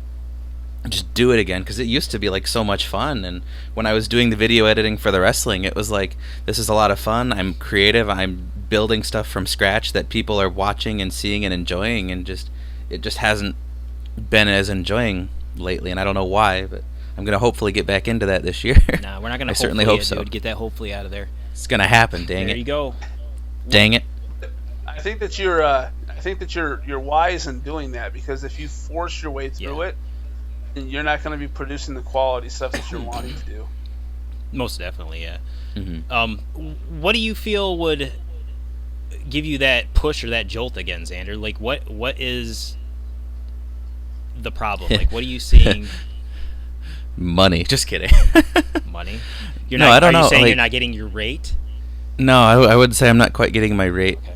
just do it again, because it used to be like so much fun. And when I was doing the video editing for the wrestling, it was like, this is a lot of fun. I'm creative. I'm building stuff from scratch that people are watching and seeing and enjoying, and just it just hasn't been as enjoying lately, and I don't know why, but I'm gonna hopefully get back into that this year. Nah, we're not gonna. I certainly hope so. Dude. Get that hopefully out of there. It's gonna happen. Dang it. There you go. Dang it. I think that you're wise in doing that, because if you force your way through it, then you're not going to be producing the quality stuff that you're wanting to do. Most definitely, yeah. What do you feel would give you that push or that jolt again, Xander? Like, what is the problem? Like, what are you seeing? Money. Just kidding. Money? No, I don't know. Are you saying like, you're not getting your rate? No, I would say I'm not quite getting my rate. Okay.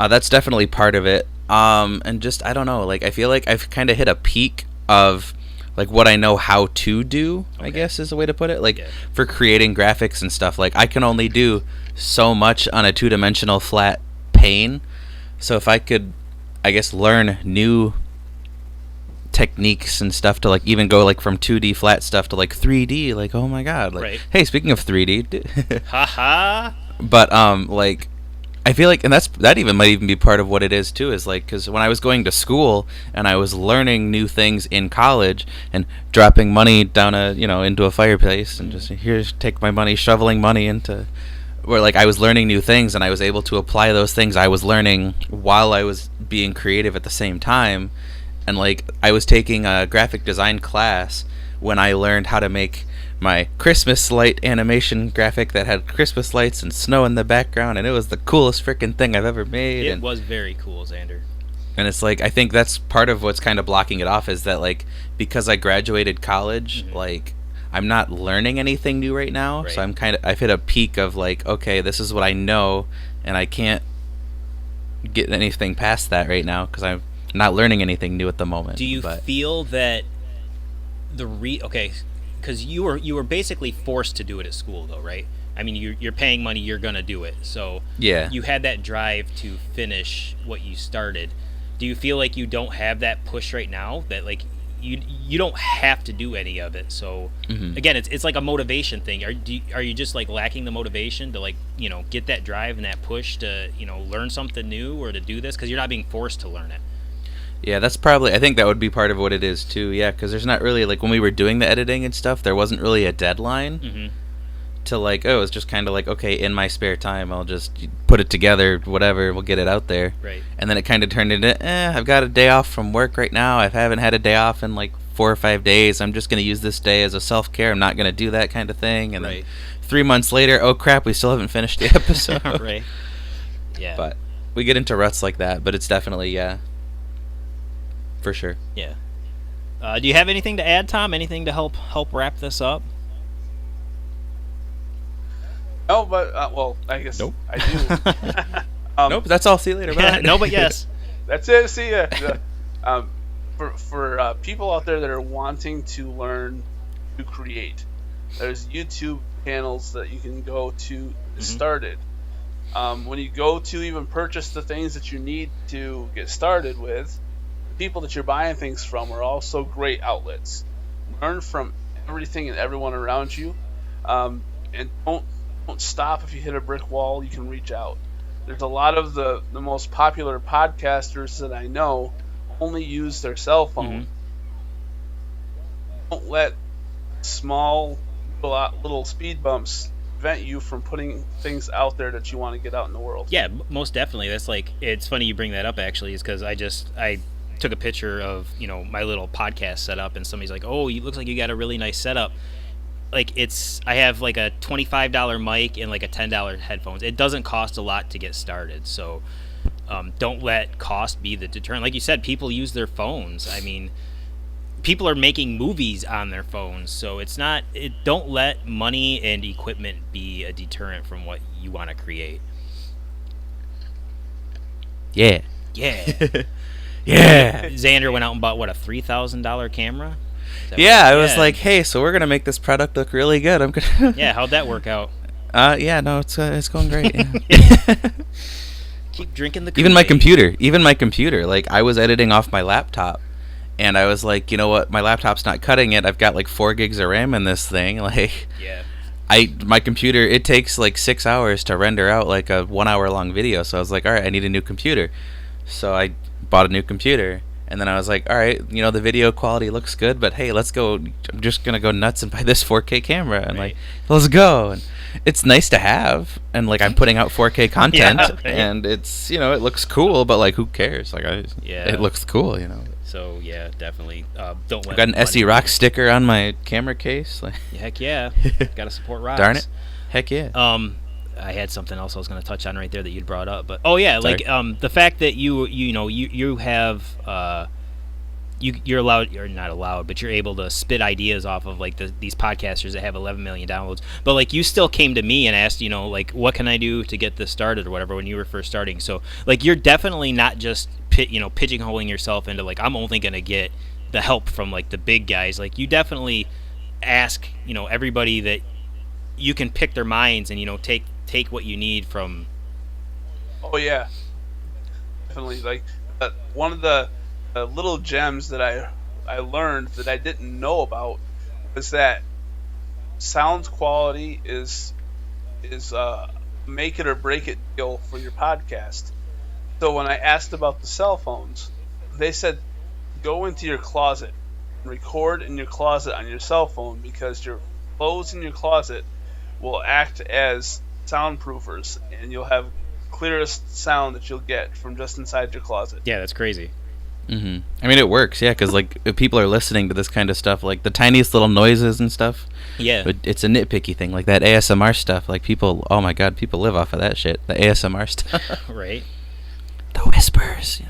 That's definitely part of it. And just, I don't know. Like, I feel like I've kind of hit a peak of like what I know how to do, I guess is the way to put it. Like for creating graphics and stuff, like I can only do so much on a 2-dimensional flat pane. So if I could, I guess, learn new techniques and stuff to like even go like from 2D flat stuff to like 3D, like, oh my god, like hey, speaking of 3D, haha. But like I feel like, and that even might even be part of what it is too, is like, because when I was going to school and I was learning new things in college and dropping money down into a fireplace and just here's take my money, shoveling money into, where like I was learning new things and I was able to apply those things I was learning while I was being creative at the same time. And like I was taking a graphic design class when I learned how to make my Christmas light animation graphic that had Christmas lights and snow in the background, and it was the coolest freaking thing I've ever made. It was very cool, Xander. And it's like, I think that's part of what's kind of blocking it off, is that like, because I graduated college, like I'm not learning anything new right now. So I've hit a peak of like, okay, this is what I know, and I can't get anything past that right now because I'm not learning anything new at the moment. Do you feel that because you were basically forced to do it at school, though, right? I mean, you're paying money, you're gonna do it. So Yeah. you had that drive to finish what you started. Do you feel like you don't have that push right now? That like you don't have to do any of it. So again, it's like a motivation thing. Are you just like lacking the motivation to like get that drive and that push to learn something new or to do this because you're not being forced to learn it? Yeah, that's probably. I think that would be part of what it is too. Yeah, because there's not really like when we were doing the editing and stuff, there wasn't really a deadline to like. Oh, it's just kind of like okay, in my spare time, I'll just put it together, whatever. We'll get it out there. Right. And then it kind of turned into, I've got a day off from work right now. I haven't had a day off in like 4 or 5 days. I'm just gonna use this day as a self care. I'm not gonna do that kind of thing. And then 3 months later, oh crap, we still haven't finished the episode. Right. Yeah. But we get into ruts like that. But it's definitely for sure. Yeah. Do you have anything to add, Tom? Anything to help wrap this up? No, but well, I guess Nope. I do. Nope. That's all. See you later. Bye. No, but yes. That's it. See ya. For people out there that are wanting to learn to create, there's YouTube channels that you can go to get started. When you go to even purchase the things that you need to get started with, the people that you're buying things from are also great outlets. Learn from everything and everyone around you, and don't stop if you hit a brick wall. You can reach out. There's a lot of the most popular podcasters that I know only use their cell phone. Don't let small little speed bumps prevent you from putting things out there that you want to get out in the world. Yeah, most definitely. That's like, it's funny you bring that up actually, is because I took a picture of my little podcast setup, and somebody's like, oh, it looks like you got a really nice setup. Like I have like a $25 mic and like a $10 headphones. It doesn't cost a lot to get started. So don't let cost be the deterrent. Like you said, people use their phones. I mean, people are making movies on their phones. So don't let money and equipment be a deterrent from what you want to create. Yeah. Yeah. Yeah. Xander went out and bought a $3,000 camera? Yeah, I was like, hey, so we're gonna make this product look really good. I'm gonna. Yeah, how'd that work out? Yeah, no, it's going great. Keep drinking the Kool-Aid. Even my computer. Like I was editing off my laptop, and I was like, you know what, my laptop's not cutting it. I've got like 4 gigs of RAM in this thing. Like, yeah. My computer, it takes like 6 hours to render out like a 1 hour long video. So I was like, all right, I need a new computer. So I bought a new computer. And then I was like, all right, the video quality looks good, but hey, let's go. I'm just going to go nuts and buy this 4K camera. And like, let's go. And it's nice to have. And like, I'm putting out 4K content and it's, it looks cool, but like, who cares? Like, it looks cool, So yeah, definitely. Don't let. I've got an SE Rock sticker on my camera case. Like, heck yeah. Got to support Rox. Darn it. Heck yeah. I had something else I was going to touch on right there that you'd brought up, but sorry. The fact that you have you're allowed, or not allowed, but you're able to spit ideas off of like these podcasters that have 11 million downloads, but like you still came to me and asked, like, what can I do to get this started or whatever when you were first starting. So like you're definitely not just pigeonholing yourself into like, I'm only going to get the help from like the big guys. Like you definitely ask everybody that you can pick their minds and take what you need from. Oh yeah, definitely. Like one of the little gems that I learned that I didn't know about was that sound quality is make it or break it deal for your podcast. So when I asked about the cell phones, they said go into your closet and record in your closet on your cell phone, because your clothes in your closet will act as soundproofers, and you'll have clearest sound that you'll get from just inside your closet. Yeah, that's crazy. Mm-hmm. I mean, it works, yeah, because like if people are listening to this kind of stuff, like the tiniest little noises and stuff. Yeah, it's a nitpicky thing, like that ASMR stuff. Like people, oh my god, people live off of that shit. The ASMR stuff, right? The whispers,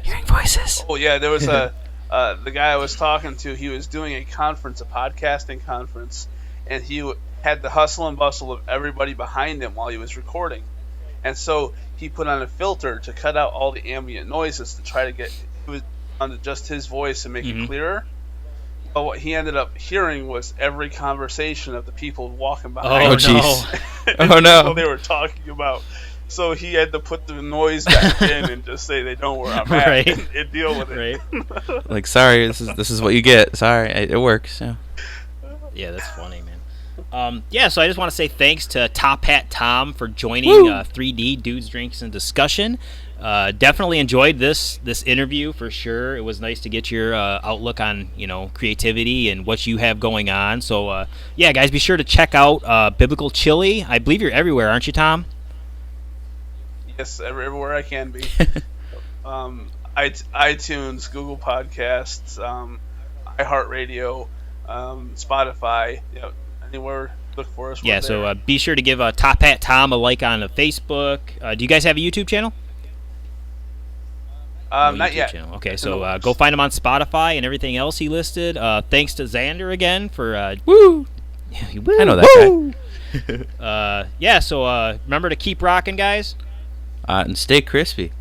hearing voices. Oh yeah, there was the guy I was talking to. He was doing a conference, a podcasting conference, and he had the hustle and bustle of everybody behind him while he was recording. And so he put on a filter to cut out all the ambient noises to try to get it on just his voice and make it clearer. But what he ended up hearing was every conversation of the people walking by. Oh, jeez. Oh no. What they were talking about. So he had to put the noise back in and just say they know where I'm at Right. and deal with it. Right. Like, sorry, this is what you get. Sorry, it works. Yeah. Yeah, that's funny, man. Yeah, so I just want to say thanks to Top Hat Tom for joining 3D Dudes, Drinks, and Discussion. Definitely enjoyed this interview for sure. It was nice to get your outlook on creativity and what you have going on. So yeah, guys, be sure to check out Biblical Chili. I believe you're everywhere, aren't you, Tom? Yes, everywhere I can be. iTunes, Google Podcasts, iHeartRadio, Spotify. Anywhere look for us. Yeah, so be sure to give Top Hat Tom a like on Facebook. Do you guys have a YouTube channel? No not YouTube yet. Channel. Okay, so go find him on Spotify and everything else he listed. Thanks to Xander again for Woo! woo! I know that guy. Yeah, so remember to keep rocking, guys. And stay crispy.